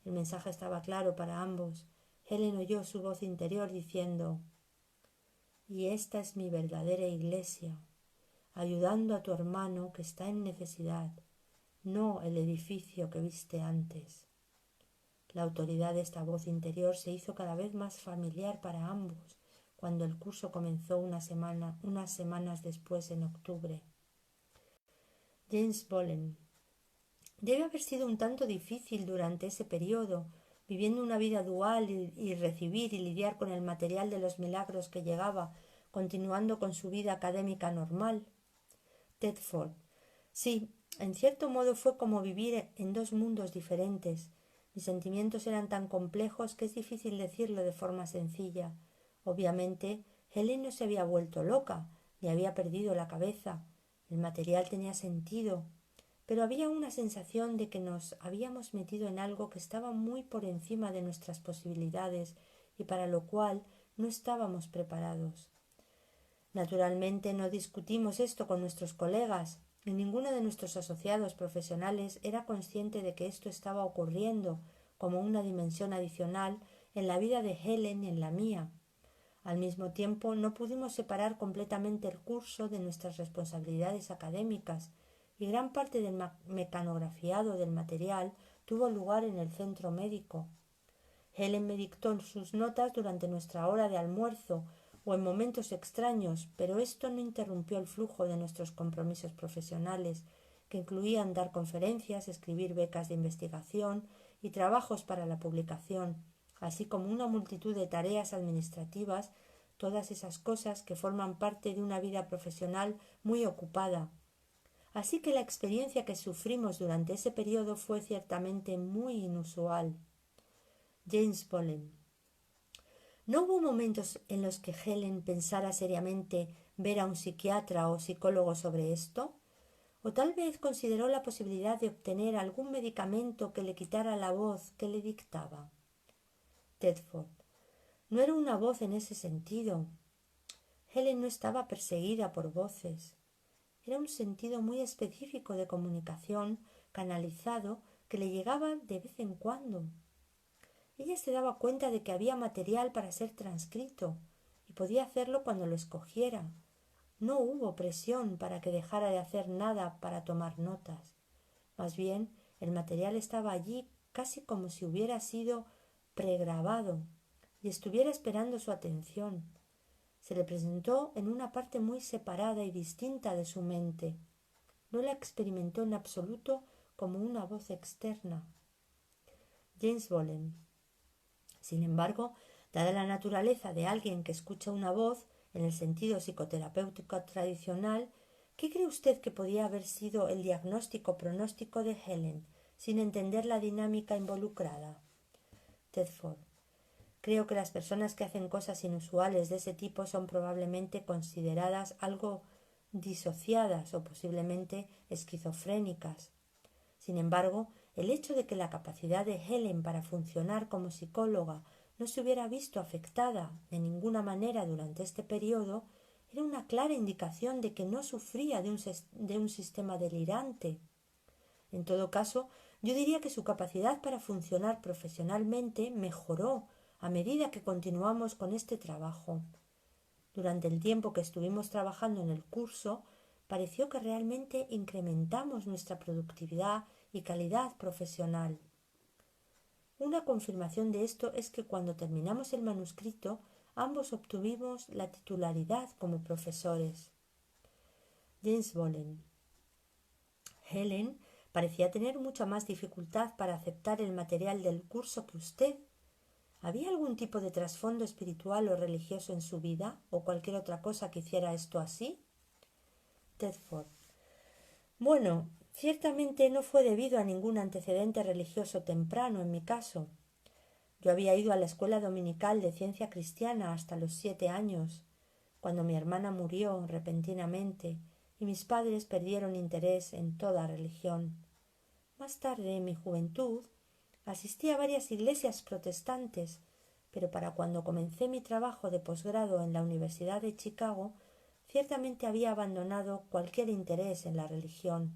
El mensaje estaba claro para ambos. Helen oyó su voz interior diciendo: «Y esta es mi verdadera iglesia, ayudando a tu hermano que está en necesidad, no el edificio que viste antes». La autoridad de esta voz interior se hizo cada vez más familiar para ambos cuando el curso comenzó unas semanas después, en octubre. James Bolen. Debe haber sido un tanto difícil durante ese periodo, viviendo una vida dual y recibir y lidiar con el material de los milagros que llegaba, continuando con su vida académica normal. Tedford. Sí, en cierto modo fue como vivir en 2 mundos diferentes. Mis sentimientos eran tan complejos que es difícil decirlo de forma sencilla. Obviamente, Helen no se había vuelto loca, ni había perdido la cabeza. El material tenía sentido, pero había una sensación de que nos habíamos metido en algo que estaba muy por encima de nuestras posibilidades y para lo cual no estábamos preparados. Naturalmente no discutimos esto con nuestros colegas y ninguno de nuestros asociados profesionales era consciente de que esto estaba ocurriendo como una dimensión adicional en la vida de Helen y en la mía. Al mismo tiempo, no pudimos separar completamente el curso de nuestras responsabilidades académicas y gran parte del mecanografiado del material tuvo lugar en el centro médico. Helen me dictó sus notas durante nuestra hora de almuerzo o en momentos extraños, pero esto no interrumpió el flujo de nuestros compromisos profesionales, que incluían dar conferencias, escribir becas de investigación y trabajos para la publicación, así como una multitud de tareas administrativas, todas esas cosas que forman parte de una vida profesional muy ocupada. Así que la experiencia que sufrimos durante ese periodo fue ciertamente muy inusual. James Bolen. ¿No hubo momentos en los que Helen pensara seriamente ver a un psiquiatra o psicólogo sobre esto? ¿O tal vez consideró la posibilidad de obtener algún medicamento que le quitara la voz que le dictaba? Tedford. No era una voz en ese sentido. Helen no estaba perseguida por voces. Era un sentido muy específico de comunicación canalizado que le llegaba de vez en cuando. Ella se daba cuenta de que había material para ser transcrito y podía hacerlo cuando lo escogiera. No hubo presión para que dejara de hacer nada para tomar notas. Más bien, el material estaba allí casi como si hubiera sido pregrabado y estuviera esperando su atención. Se le presentó en una parte muy separada y distinta de su mente. No la experimentó en absoluto como una voz externa. James Bolen. Sin embargo, dada la naturaleza de alguien que escucha una voz en el sentido psicoterapéutico tradicional, ¿qué cree usted que podía haber sido el diagnóstico-pronóstico de Helen, sin entender la dinámica involucrada? Tedford. Creo que las personas que hacen cosas inusuales de ese tipo son probablemente consideradas algo disociadas o posiblemente esquizofrénicas. Sin embargo, el hecho de que la capacidad de Helen para funcionar como psicóloga no se hubiera visto afectada de ninguna manera durante este periodo era una clara indicación de que no sufría de un sistema delirante. En todo caso, yo diría que su capacidad para funcionar profesionalmente mejoró a medida que continuamos con este trabajo. Durante el tiempo que estuvimos trabajando en el curso, pareció que realmente incrementamos nuestra productividad y calidad profesional. Una confirmación de esto es que cuando terminamos el manuscrito, ambos obtuvimos la titularidad como profesores. James Bolen. Helen parecía tener mucha más dificultad para aceptar el material del curso que usted. ¿Había algún tipo de trasfondo espiritual o religioso en su vida o cualquier otra cosa que hiciera esto así? Tedford. Bueno, ciertamente no fue debido a ningún antecedente religioso temprano en mi caso. Yo había ido a la escuela dominical de ciencia cristiana hasta los 7 años, cuando mi hermana murió repentinamente y mis padres perdieron interés en toda religión. Más tarde, en mi juventud, asistí a varias iglesias protestantes, pero para cuando comencé mi trabajo de posgrado en la Universidad de Chicago, ciertamente había abandonado cualquier interés en la religión.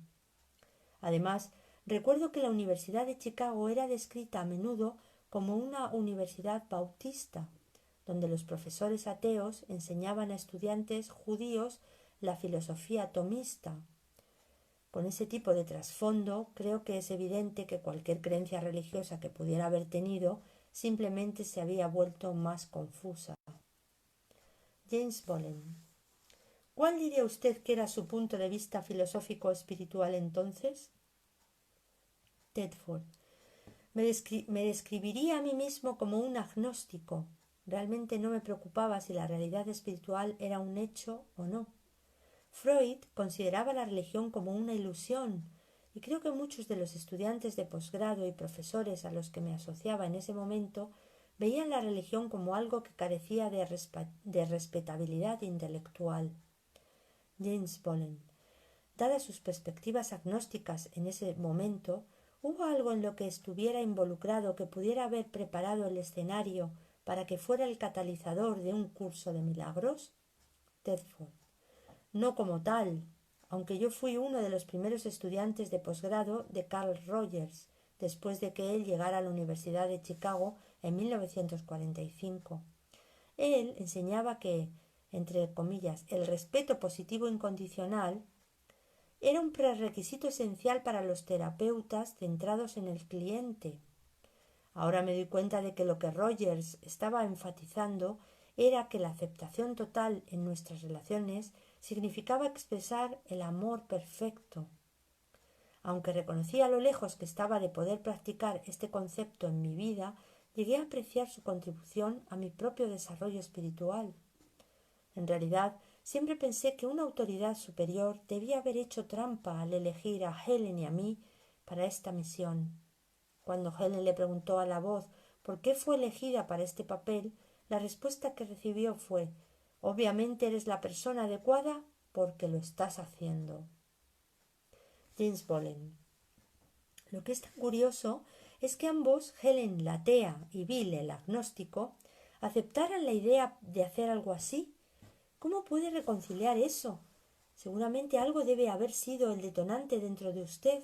Además, recuerdo que la Universidad de Chicago era descrita a menudo como una universidad bautista, donde los profesores ateos enseñaban a estudiantes judíos la filosofía tomista. Con ese tipo de trasfondo, creo que es evidente que cualquier creencia religiosa que pudiera haber tenido simplemente se había vuelto más confusa. James Bolen. ¿Cuál diría usted que era su punto de vista filosófico espiritual entonces? Tedford. Me describiría a mí mismo como un agnóstico. Realmente no me preocupaba si la realidad espiritual era un hecho o no. Freud consideraba la religión como una ilusión, y creo que muchos de los estudiantes de posgrado y profesores a los que me asociaba en ese momento veían la religión como algo que carecía de respetabilidad intelectual. James Bolen. Dadas sus perspectivas agnósticas en ese momento, ¿hubo algo en lo que estuviera involucrado que pudiera haber preparado el escenario para que fuera el catalizador de un curso de milagros? Tedford. No como tal, aunque yo fui uno de los primeros estudiantes de posgrado de Carl Rogers, después de que él llegara a la Universidad de Chicago en 1945. Él enseñaba que, entre comillas, el respeto positivo incondicional era un prerequisito esencial para los terapeutas centrados en el cliente. Ahora me doy cuenta de que lo que Rogers estaba enfatizando era que la aceptación total en nuestras relaciones significaba expresar el amor perfecto. Aunque reconocía lo lejos que estaba de poder practicar este concepto en mi vida, llegué a apreciar su contribución a mi propio desarrollo espiritual. En realidad, siempre pensé que una autoridad superior debía haber hecho trampa al elegir a Helen y a mí para esta misión. Cuando Helen le preguntó a la voz por qué fue elegida para este papel, la respuesta que recibió fue: «Obviamente eres la persona adecuada porque lo estás haciendo». James Bolen. Lo que es tan curioso es que ambos, Helen la atea y Bill el agnóstico, aceptaran la idea de hacer algo así. ¿Cómo puede reconciliar eso? Seguramente algo debe haber sido el detonante dentro de usted.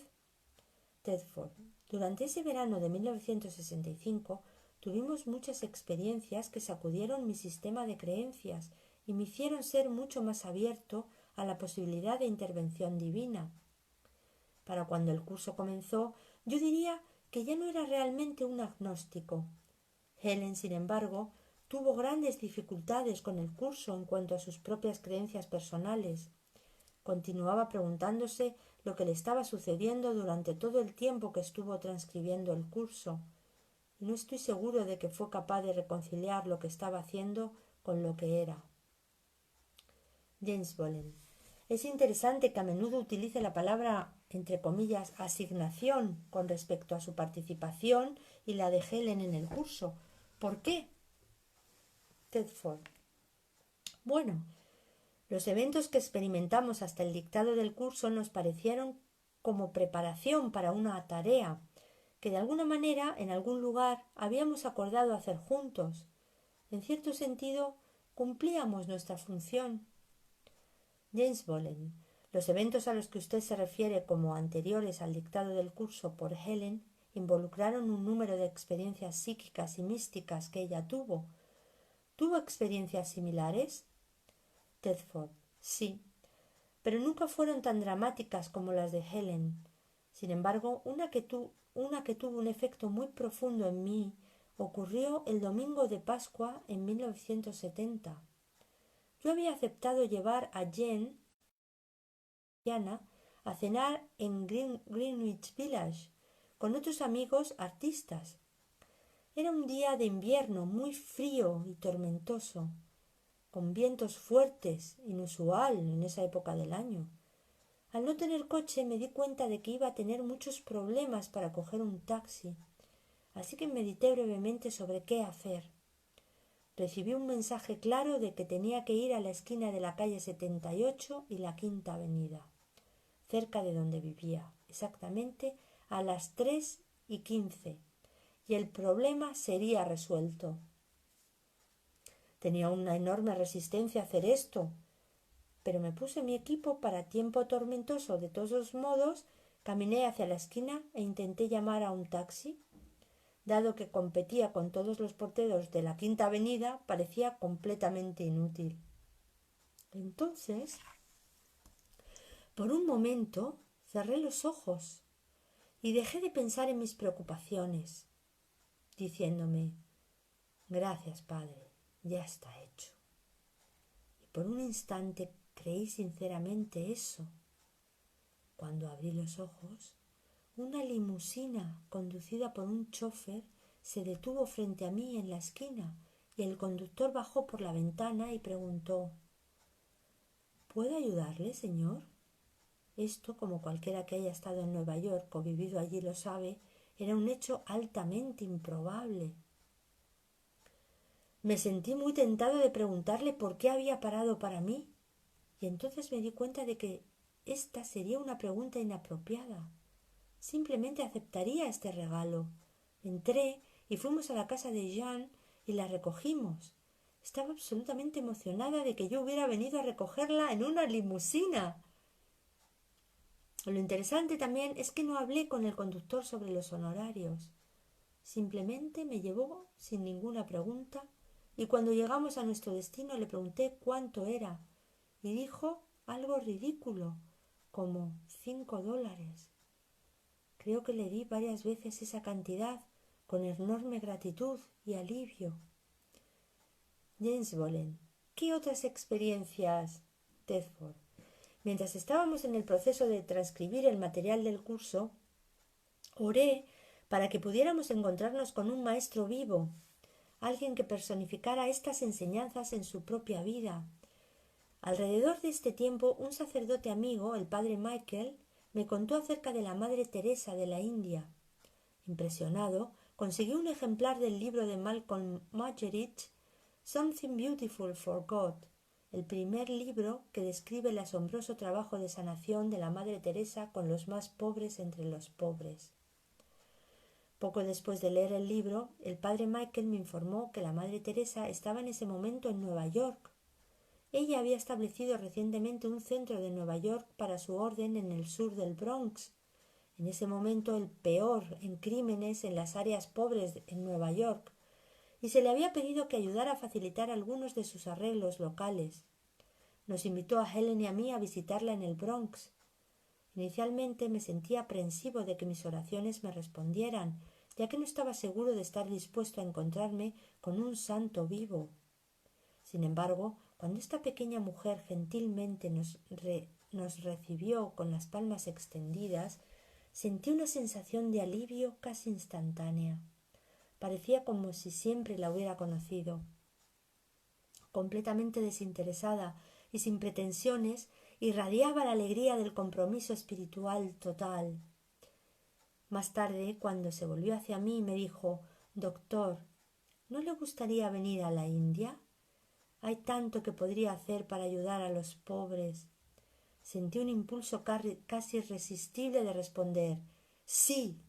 Tedford. Durante ese verano de 1965 tuvimos muchas experiencias que sacudieron mi sistema de creencias y me hicieron ser mucho más abierto a la posibilidad de intervención divina. Para cuando el curso comenzó, yo diría que ya no era realmente un agnóstico. Helen, sin embargo, tuvo grandes dificultades con el curso en cuanto a sus propias creencias personales. Continuaba preguntándose lo que le estaba sucediendo durante todo el tiempo que estuvo transcribiendo el curso, y no estoy seguro de que fue capaz de reconciliar lo que estaba haciendo con lo que era. James Bolen. Es interesante que a menudo utilice la palabra, entre comillas, asignación con respecto a su participación y la de Helen en el curso. ¿Por qué? Tedford. Bueno, los eventos que experimentamos hasta el dictado del curso nos parecieron como preparación para una tarea que de alguna manera, en algún lugar, habíamos acordado hacer juntos. En cierto sentido, cumplíamos nuestra función. James Bolen. Los eventos a los que usted se refiere como anteriores al dictado del curso por Helen involucraron un número de experiencias psíquicas y místicas que ella tuvo. ¿Tuvo experiencias similares? Tedford. Sí, pero nunca fueron tan dramáticas como las de Helen. Sin embargo, una que tuvo un efecto muy profundo en mí ocurrió el domingo de Pascua en 1970. Yo había aceptado llevar a Jen a cenar en Greenwich Village con otros amigos artistas. Era un día de invierno muy frío y tormentoso, con vientos fuertes, inusual en esa época del año. Al no tener coche me di cuenta de que iba a tener muchos problemas para coger un taxi, así que medité brevemente sobre qué hacer. Recibí un mensaje claro de que tenía que ir a la esquina de la calle 78 y la Quinta Avenida, cerca de donde vivía, exactamente a las 3:15, y el problema sería resuelto. Tenía una enorme resistencia a hacer esto, pero me puse mi equipo para tiempo tormentoso. De todos modos, caminé hacia la esquina e intenté llamar a un taxi. Dado que competía con todos los porteros de la Quinta Avenida, parecía completamente inútil. Entonces, por un momento, cerré los ojos y dejé de pensar en mis preocupaciones, diciéndome: «Gracias, Padre, ya está hecho». Y por un instante creí sinceramente eso. Cuando abrí los ojos, una limusina conducida por un chofer se detuvo frente a mí en la esquina y el conductor bajó por la ventana y preguntó: «¿Puedo ayudarle, señor?». Esto, como cualquiera que haya estado en Nueva York o vivido allí lo sabe, era un hecho altamente improbable. Me sentí muy tentado de preguntarle por qué había parado para mí, y entonces me di cuenta de que esta sería una pregunta inapropiada. Simplemente aceptaría este regalo. Entré y fuimos a la casa de Jean y la recogimos. Estaba absolutamente emocionada de que yo hubiera venido a recogerla en una limusina. Lo interesante también es que no hablé con el conductor sobre los honorarios. Simplemente me llevó sin ninguna pregunta y cuando llegamos a nuestro destino le pregunté cuánto era y dijo algo ridículo, como $5. Creo que le di varias veces esa cantidad con enorme gratitud y alivio. James Bolen. ¿Qué otras experiencias? Tedford. Mientras estábamos en el proceso de transcribir el material del curso, oré para que pudiéramos encontrarnos con un maestro vivo, alguien que personificara estas enseñanzas en su propia vida. Alrededor de este tiempo, un sacerdote amigo, el padre Michael, me contó acerca de la Madre Teresa de la India. Impresionado, conseguí un ejemplar del libro de Malcolm Muggeridge, Something Beautiful for God, el primer libro que describe el asombroso trabajo de sanación de la Madre Teresa con los más pobres entre los pobres. Poco después de leer el libro, el padre Michael me informó que la Madre Teresa estaba en ese momento en Nueva York. Ella había establecido recientemente un centro de Nueva York para su orden en el sur del Bronx, en ese momento el peor en crímenes en las áreas pobres en Nueva York, y se le había pedido que ayudara a facilitar algunos de sus arreglos locales. Nos invitó a Helen y a mí a visitarla en el Bronx. Inicialmente me sentía aprensivo de que mis oraciones me respondieran, ya que no estaba seguro de estar dispuesto a encontrarme con un santo vivo. Sin embargo, cuando esta pequeña mujer gentilmente nos recibió con las palmas extendidas, sentí una sensación de alivio casi instantánea. Parecía como si siempre la hubiera conocido. Completamente desinteresada y sin pretensiones, irradiaba la alegría del compromiso espiritual total. Más tarde, cuando se volvió hacia mí, me dijo: «Doctor, ¿no le gustaría venir a la India? Hay tanto que podría hacer para ayudar a los pobres». Sentí un impulso casi irresistible de responder: «Sí».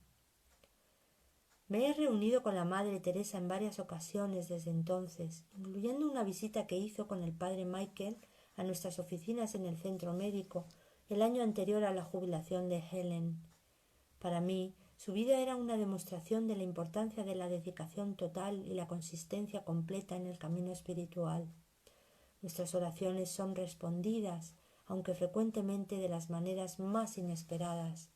Me he reunido con la Madre Teresa en varias ocasiones desde entonces, incluyendo una visita que hizo con el padre Michael a nuestras oficinas en el centro médico el año anterior a la jubilación de Helen. Para mí, su vida era una demostración de la importancia de la dedicación total y la consistencia completa en el camino espiritual. Nuestras oraciones son respondidas, aunque frecuentemente de las maneras más inesperadas.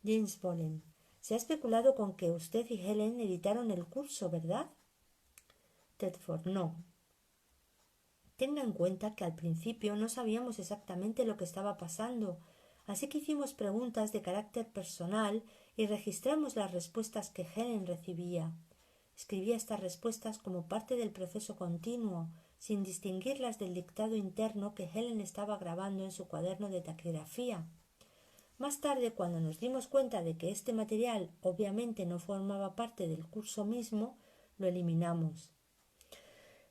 James Bolen. Se ha especulado con que usted y Helen editaron el curso, ¿verdad? Tedford. No. Tenga en cuenta que al principio no sabíamos exactamente lo que estaba pasando, así que hicimos preguntas de carácter personal y registramos las respuestas que Helen recibía. Escribía estas respuestas como parte del proceso continuo, sin distinguirlas del dictado interno que Helen estaba grabando en su cuaderno de taquigrafía. Más tarde, cuando nos dimos cuenta de que este material obviamente no formaba parte del curso mismo, lo eliminamos.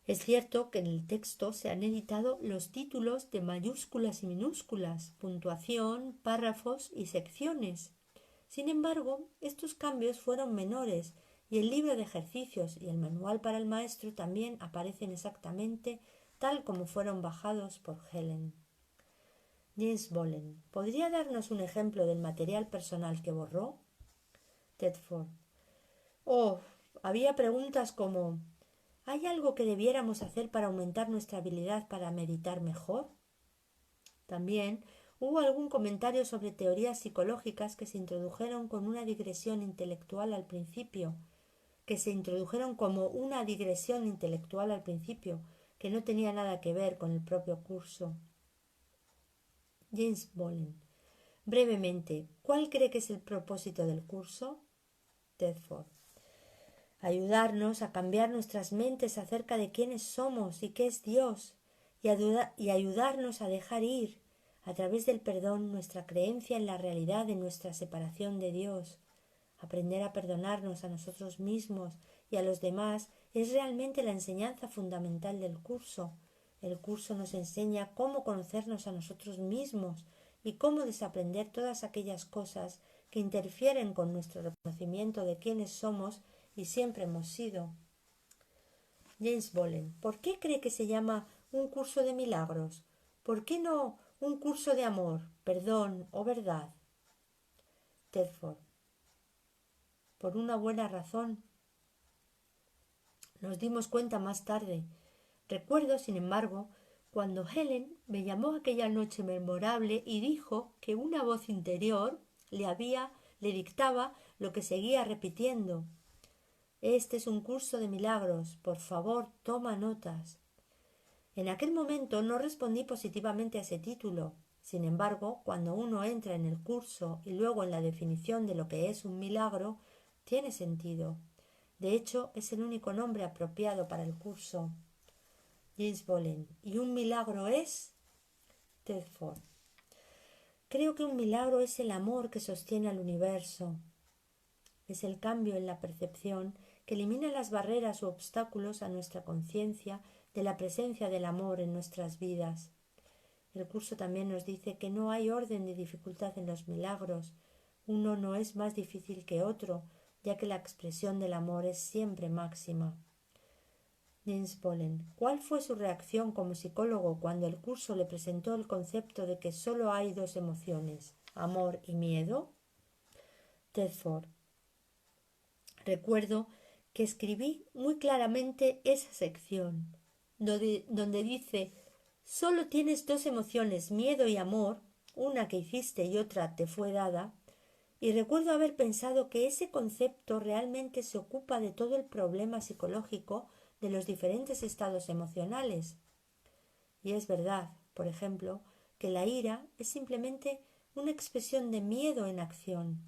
Es cierto que en el texto se han editado los títulos de mayúsculas y minúsculas, puntuación, párrafos y secciones. Sin embargo, estos cambios fueron menores y el libro de ejercicios y el manual para el maestro también aparecen exactamente tal como fueron bajados por Helen. James Bolen. ¿Podría darnos un ejemplo del material personal que borró? Tedford. Había preguntas como: ¿hay algo que debiéramos hacer para aumentar nuestra habilidad para meditar mejor? También hubo algún comentario sobre teorías psicológicas que se introdujeron con una digresión intelectual al principio, que no tenía nada que ver con el propio curso. James Bolen. Brevemente, ¿cuál cree que es el propósito del curso? Tedford. Ayudarnos a cambiar nuestras mentes acerca de quiénes somos y qué es Dios, y ayudarnos a dejar ir, a través del perdón, nuestra creencia en la realidad de nuestra separación de Dios. Aprender a perdonarnos a nosotros mismos y a los demás es realmente la enseñanza fundamental del curso. El curso nos enseña cómo conocernos a nosotros mismos y cómo desaprender todas aquellas cosas que interfieren con nuestro reconocimiento de quiénes somos y siempre hemos sido. James Bolen, ¿por qué cree que se llama un curso de milagros? ¿Por qué no un curso de amor, perdón o verdad? Tedford, por una buena razón. Nos dimos cuenta más tarde. Recuerdo, sin embargo, cuando Helen me llamó aquella noche memorable y dijo que una voz interior le dictaba lo que seguía repitiendo. Este es un curso de milagros. Por favor, toma notas. En aquel momento no respondí positivamente a ese título. Sin embargo, cuando uno entra en el curso y luego en la definición de lo que es un milagro, tiene sentido. De hecho, es el único nombre apropiado para el curso. James Bolen. ¿Y un milagro es? Tedford. Creo que un milagro es el amor que sostiene al universo. Es el cambio en la percepción que elimina las barreras u obstáculos a nuestra conciencia de la presencia del amor en nuestras vidas. El curso también nos dice que no hay orden de dificultad en los milagros. Uno no es más difícil que otro, ya que la expresión del amor es siempre máxima. James Bolen. ¿Cuál fue su reacción como psicólogo cuando el curso le presentó el concepto de que solo hay dos emociones, amor y miedo? Tedford. Recuerdo que escribí muy claramente esa sección, donde dice solo tienes dos emociones, miedo y amor, una que hiciste y otra te fue dada, y recuerdo haber pensado que ese concepto realmente se ocupa de todo el problema psicológico de los diferentes estados emocionales. Y es verdad, por ejemplo, que la ira es simplemente una expresión de miedo en acción.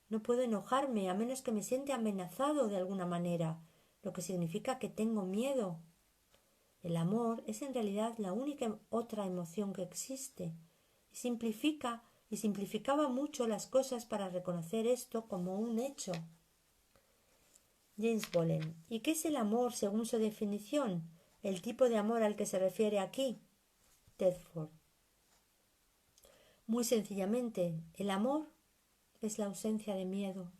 No puedo enojarme a menos que me siente amenazado de alguna manera, lo que significa que tengo miedo. El amor es en realidad la única otra emoción que existe y simplificaba mucho las cosas para reconocer esto como un hecho. James Bolen. ¿Y qué es el amor según su definición? ¿El tipo de amor al que se refiere aquí? Tedford. Muy sencillamente, el amor es la ausencia de miedo.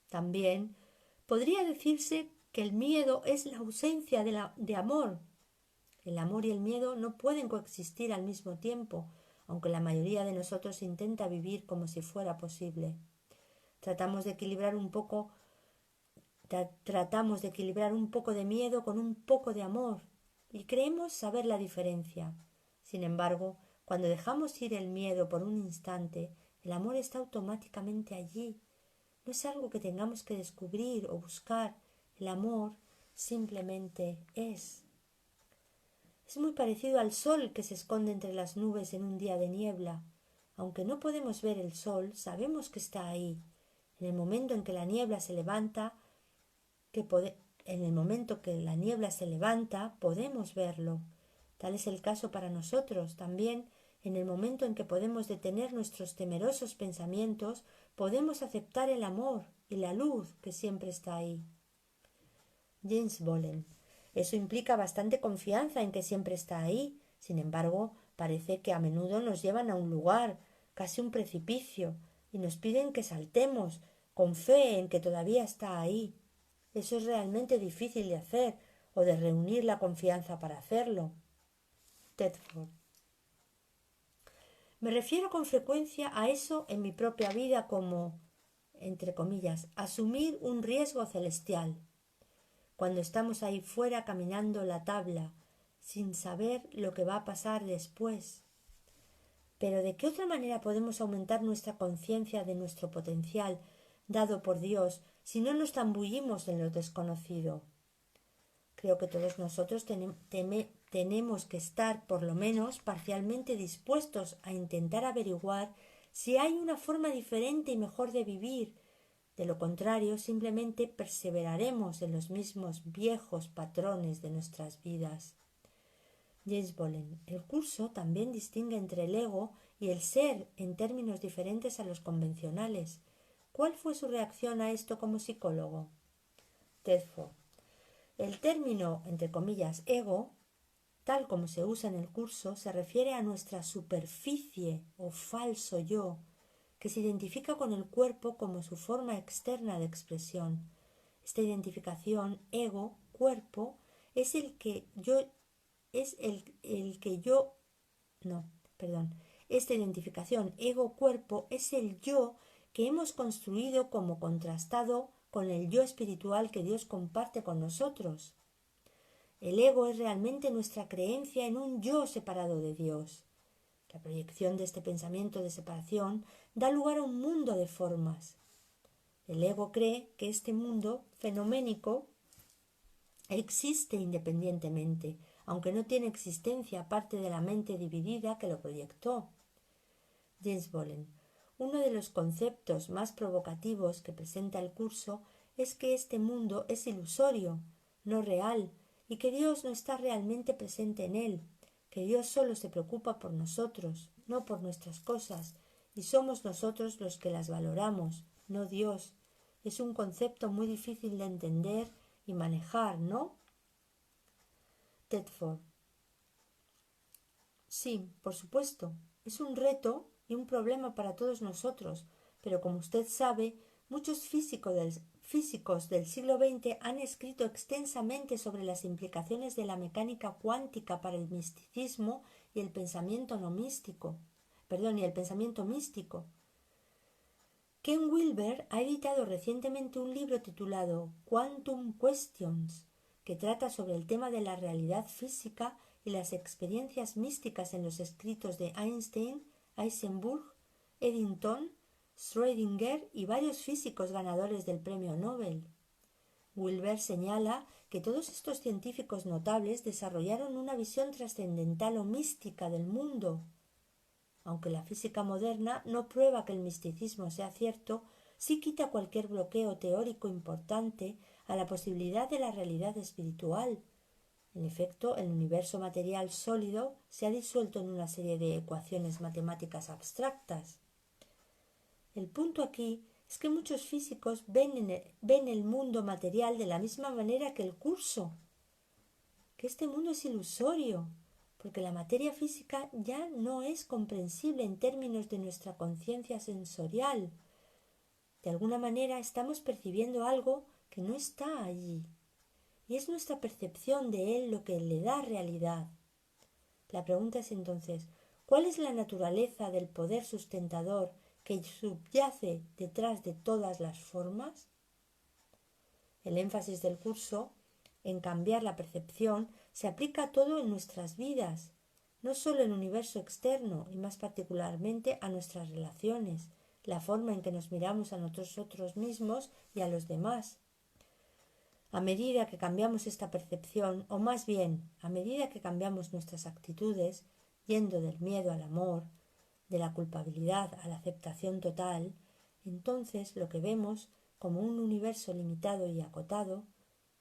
También podría decirse que el miedo es la ausencia de amor. El amor y el miedo no pueden coexistir al mismo tiempo, aunque la mayoría de nosotros intenta vivir como si fuera posible. Tratamos de equilibrar un poco de miedo con un poco de amor y creemos saber la diferencia. Sin embargo, cuando dejamos ir el miedo por un instante, el amor está automáticamente allí. No es algo que tengamos que descubrir o buscar. El amor simplemente es. Es muy parecido al sol que se esconde entre las nubes en un día de niebla. Aunque no podemos ver el sol, sabemos que está ahí. En el momento en que la niebla se levanta, podemos verlo. Tal es el caso para nosotros. También, en el momento en que podemos detener nuestros temerosos pensamientos, podemos aceptar el amor y la luz que siempre está ahí. James Bolen. Eso implica bastante confianza en que siempre está ahí. Sin embargo, parece que a menudo nos llevan a un lugar, casi un precipicio, y nos piden que saltemos, con fe en que todavía está ahí. Eso es realmente difícil de hacer, o de reunir la confianza para hacerlo. Tedford. Me refiero con frecuencia a eso en mi propia vida como, entre comillas, asumir un riesgo celestial. Cuando estamos ahí fuera caminando la tabla, sin saber lo que va a pasar después. Pero ¿de qué otra manera podemos aumentar nuestra conciencia de nuestro potencial dado por Dios si no nos zambullimos en lo desconocido? Creo que todos nosotros tenemos que estar, por lo menos, parcialmente dispuestos a intentar averiguar si hay una forma diferente y mejor de vivir. De lo contrario, simplemente perseveraremos en los mismos viejos patrones de nuestras vidas. James Bolen. El curso también distingue entre el ego y el ser en términos diferentes a los convencionales. ¿Cuál fue su reacción a esto como psicólogo? Tedford. El término, entre comillas, ego, tal como se usa en el curso, se refiere a nuestra superficie o falso yo, que se identifica con el cuerpo como su forma externa de expresión. Esta identificación ego-cuerpo es el que yo no, perdón. Esta identificación ego-cuerpo es el yo que hemos construido como contrastado con el yo espiritual que Dios comparte con nosotros. El ego es realmente nuestra creencia en un yo separado de Dios. La proyección de este pensamiento de separación da lugar a un mundo de formas. El ego cree que este mundo fenoménico existe independientemente, aunque no tiene existencia aparte de la mente dividida que lo proyectó. James Bolen. Uno de los conceptos más provocativos que presenta el curso es que este mundo es ilusorio, no real, y que Dios no está realmente presente en él, que Dios solo se preocupa por nosotros, no por nuestras cosas, y somos nosotros los que las valoramos, no Dios. Es un concepto muy difícil de entender y manejar, ¿no? Tedford. Sí, por supuesto. Es un reto y un problema para todos nosotros, pero como usted sabe, muchos físicos del siglo XX han escrito extensamente sobre las implicaciones de la mecánica cuántica para el misticismo y el pensamiento no místico. Y el pensamiento místico. Ken Wilber ha editado recientemente un libro titulado Quantum Questions, que trata sobre el tema de la realidad física y las experiencias místicas en los escritos de Einstein, Heisenberg, Eddington, Schrödinger y varios físicos ganadores del premio Nobel. Wilber señala que todos estos científicos notables desarrollaron una visión trascendental o mística del mundo. Aunque la física moderna no prueba que el misticismo sea cierto, sí quita cualquier bloqueo teórico importante a la posibilidad de la realidad espiritual. En efecto, el universo material sólido se ha disuelto en una serie de ecuaciones matemáticas abstractas. El punto aquí es que muchos físicos ven el mundo material de la misma manera que el curso, que este mundo es ilusorio, porque la materia física ya no es comprensible en términos de nuestra conciencia sensorial. De alguna manera estamos percibiendo algo que no está allí, y es nuestra percepción de él lo que le da realidad. La pregunta es entonces, ¿cuál es la naturaleza del poder sustentador que subyace detrás de todas las formas? El énfasis del curso en cambiar la percepción se aplica a todo en nuestras vidas, no solo el universo externo y más particularmente a nuestras relaciones, la forma en que nos miramos a nosotros mismos y a los demás. A medida que cambiamos esta percepción, o más bien, a medida que cambiamos nuestras actitudes, yendo del miedo al amor, de la culpabilidad a la aceptación total, entonces lo que vemos como un universo limitado y acotado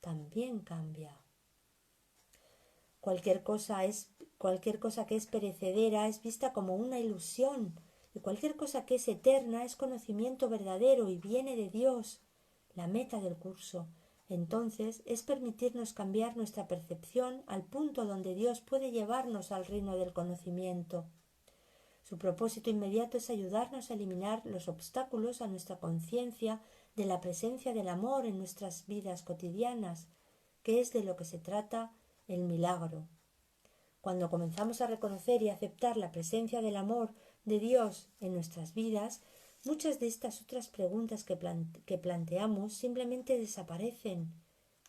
también cambia. Cualquier cosa que es perecedera es vista como una ilusión, y cualquier cosa que es eterna es conocimiento verdadero y viene de Dios. La meta del curso, entonces, es permitirnos cambiar nuestra percepción al punto donde Dios puede llevarnos al reino del conocimiento. Su propósito inmediato es ayudarnos a eliminar los obstáculos a nuestra conciencia de la presencia del amor en nuestras vidas cotidianas, que es de lo que se trata el milagro. Cuando comenzamos a reconocer y aceptar la presencia del amor de Dios en nuestras vidas, muchas de estas otras preguntas que planteamos simplemente desaparecen.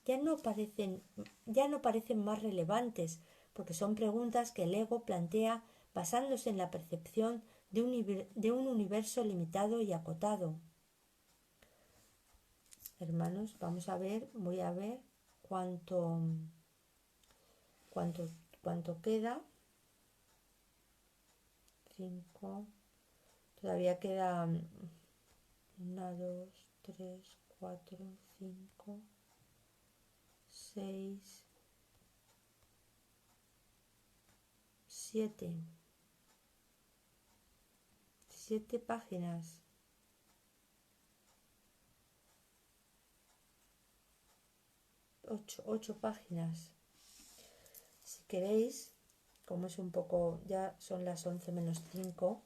Ya no parecen más relevantes, porque son preguntas que el ego plantea basándose en la percepción de un universo limitado y acotado. Hermanos, voy a ver cuánto queda. 5. Todavía queda 1, 2, 3, 4, 5, 6, 7. 7 páginas. 8 páginas. Si queréis, como es un poco, ya son las 11 menos 5,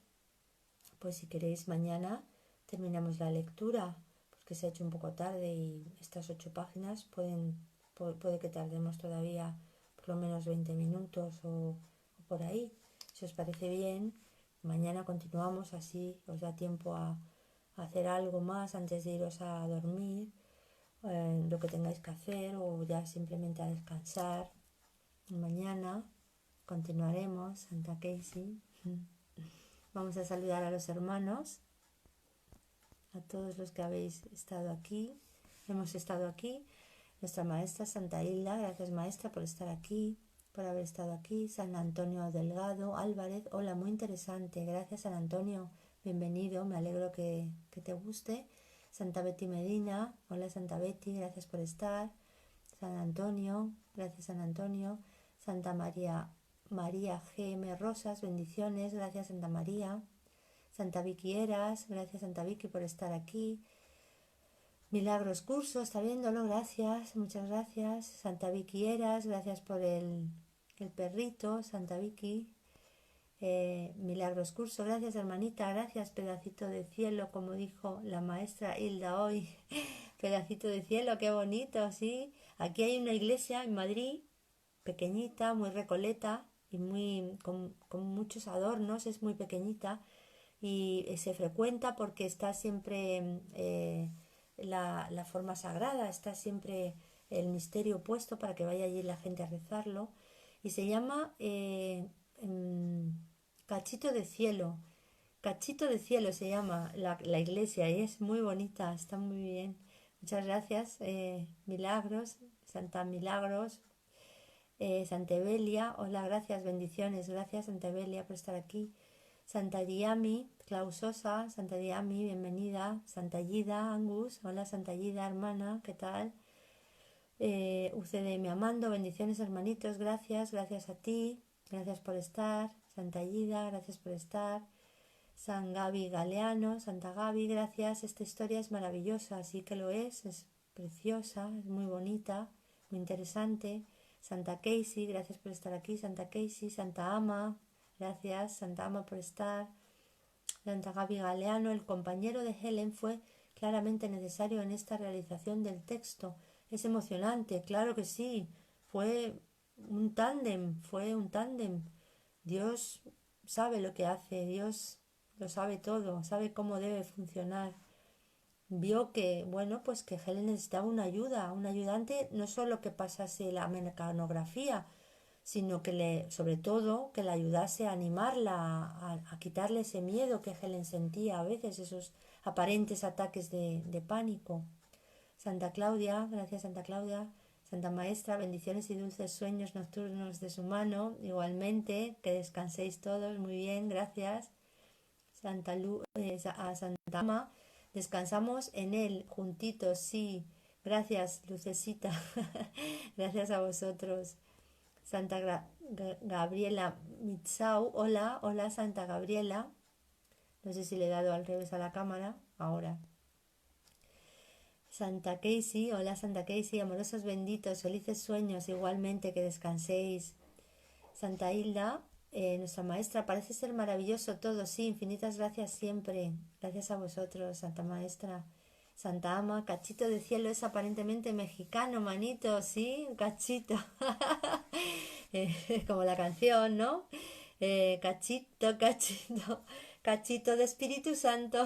pues si queréis mañana terminamos la lectura, porque se ha hecho un poco tarde y estas 8 páginas puede que tardemos todavía por lo menos 20 minutos o por ahí. Si os parece bien, mañana continuamos, así os da tiempo a hacer algo más antes de iros a dormir, lo que tengáis que hacer, o ya simplemente a descansar. Mañana continuaremos, Santa Casey. Vamos a saludar a los hermanos, a todos los que habéis estado aquí. Hemos estado aquí. Nuestra maestra Santa Hilda, gracias maestra por estar aquí, por haber estado aquí. San Antonio Delgado Álvarez, hola, muy interesante. Gracias San Antonio, bienvenido, me alegro que te guste. Santa Betty Medina, hola Santa Betty, gracias por estar. San Antonio, gracias San Antonio. Santa María GM Rosas, bendiciones, gracias Santa María. Santa Vicky Eras, gracias Santa Vicky por estar aquí. Milagros Curso, está viéndolo, gracias, muchas gracias. Santa Vicky Eras, gracias por el perrito, Santa Vicky. Milagros Curso, gracias hermanita, gracias pedacito de cielo, como dijo la maestra Hilda hoy. Pedacito de cielo, qué bonito, sí. Aquí hay una iglesia en Madrid, pequeñita, muy recoleta y con muchos adornos, es muy pequeñita y se frecuenta porque está siempre la forma sagrada, está siempre el misterio puesto para que vaya allí la gente a rezarlo, y se llama Cachito de Cielo. Cachito de Cielo se llama la iglesia y es muy bonita, está muy bien. Muchas gracias, Milagros, Santa Milagros, Santa Evelia, hola, gracias, bendiciones, gracias Santa Evelia por estar aquí. Santa Diami, Clausosa, Santa Diami, bienvenida. Santa Yida, Angus, hola Santa Yida, hermana, ¿qué tal? UCD, mi amando, bendiciones hermanitos, gracias a ti, gracias por estar. Santa Yida, gracias por estar. San Gaby Galeano, Santa Gaby, gracias, esta historia es maravillosa, sí que lo es preciosa, es muy bonita, muy interesante. Santa Casey, gracias por estar aquí, Santa Casey. Santa Ama, gracias, Santa Ama por estar. Santa Gaby Galeano, el compañero de Helen fue claramente necesario en esta realización del texto. Es emocionante, claro que sí, fue un tándem. Dios sabe lo que hace, Dios lo sabe todo, sabe cómo debe funcionar. Vio que, bueno, pues que Helen necesitaba una ayuda, un ayudante, no solo que pasase la mecanografía, sino que sobre todo, que la ayudase a animarla, a quitarle ese miedo que Helen sentía a veces, esos aparentes ataques de pánico. Santa Claudia, gracias Santa Claudia. Santa Maestra, bendiciones y dulces sueños nocturnos de su mano, igualmente, que descanséis todos, muy bien, gracias. A Santa Ama, descansamos en él, juntitos, sí, gracias Lucecita, gracias a vosotros. Santa Gabriela Mitzau, hola, hola Santa Gabriela, no sé si le he dado al revés a la cámara, ahora. Santa Casey, hola Santa Casey, amorosos benditos, felices sueños, igualmente que descanséis. Santa Hilda, nuestra maestra, parece ser maravilloso todo, sí, infinitas gracias siempre, gracias a vosotros, Santa Maestra. Santa Ama, Cachito de Cielo es aparentemente mexicano, manito, sí, cachito, como la canción, ¿no? Cachito, cachito, cachito de Espíritu Santo.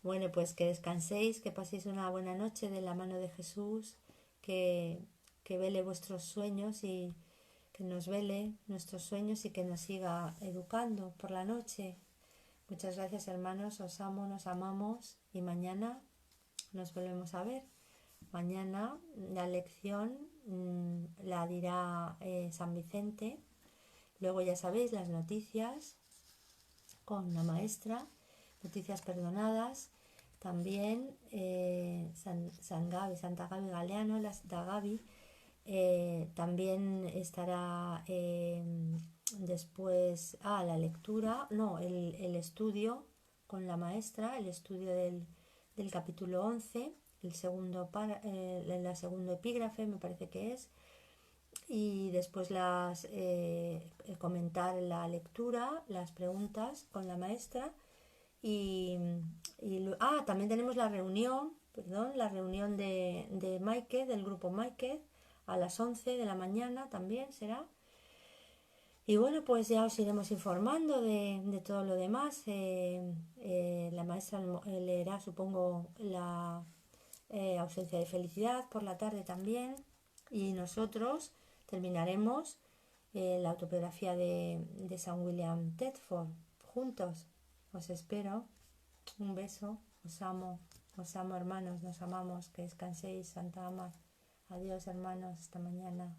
Bueno, pues que descanséis, que paséis una buena noche de la mano de Jesús, que vele vuestros sueños y que nos vele nuestros sueños y que nos siga educando por la noche. Muchas gracias hermanos, os amo, nos amamos y mañana nos volvemos a ver. Mañana la lección la dirá San Vicente. Luego ya sabéis las noticias con la maestra, noticias perdonadas. También Santa Gaby Galeano, la Santa Gaby. También estará después la lectura, no, el estudio con la maestra, el estudio del capítulo 11, la segundo epígrafe, me parece que es, y después comentar la lectura, las preguntas con la maestra y, también tenemos la reunión de Maike, del grupo Maike, a las 11 de la mañana también será. Y bueno, pues ya os iremos informando de todo lo demás. La maestra leerá, supongo, la ausencia de felicidad por la tarde también. Y nosotros terminaremos la autobiografía de San William Thetford juntos. Os espero. Un beso. Os amo hermanos, nos amamos. Que descanséis, Santa Ama. Adiós hermanos, hasta mañana.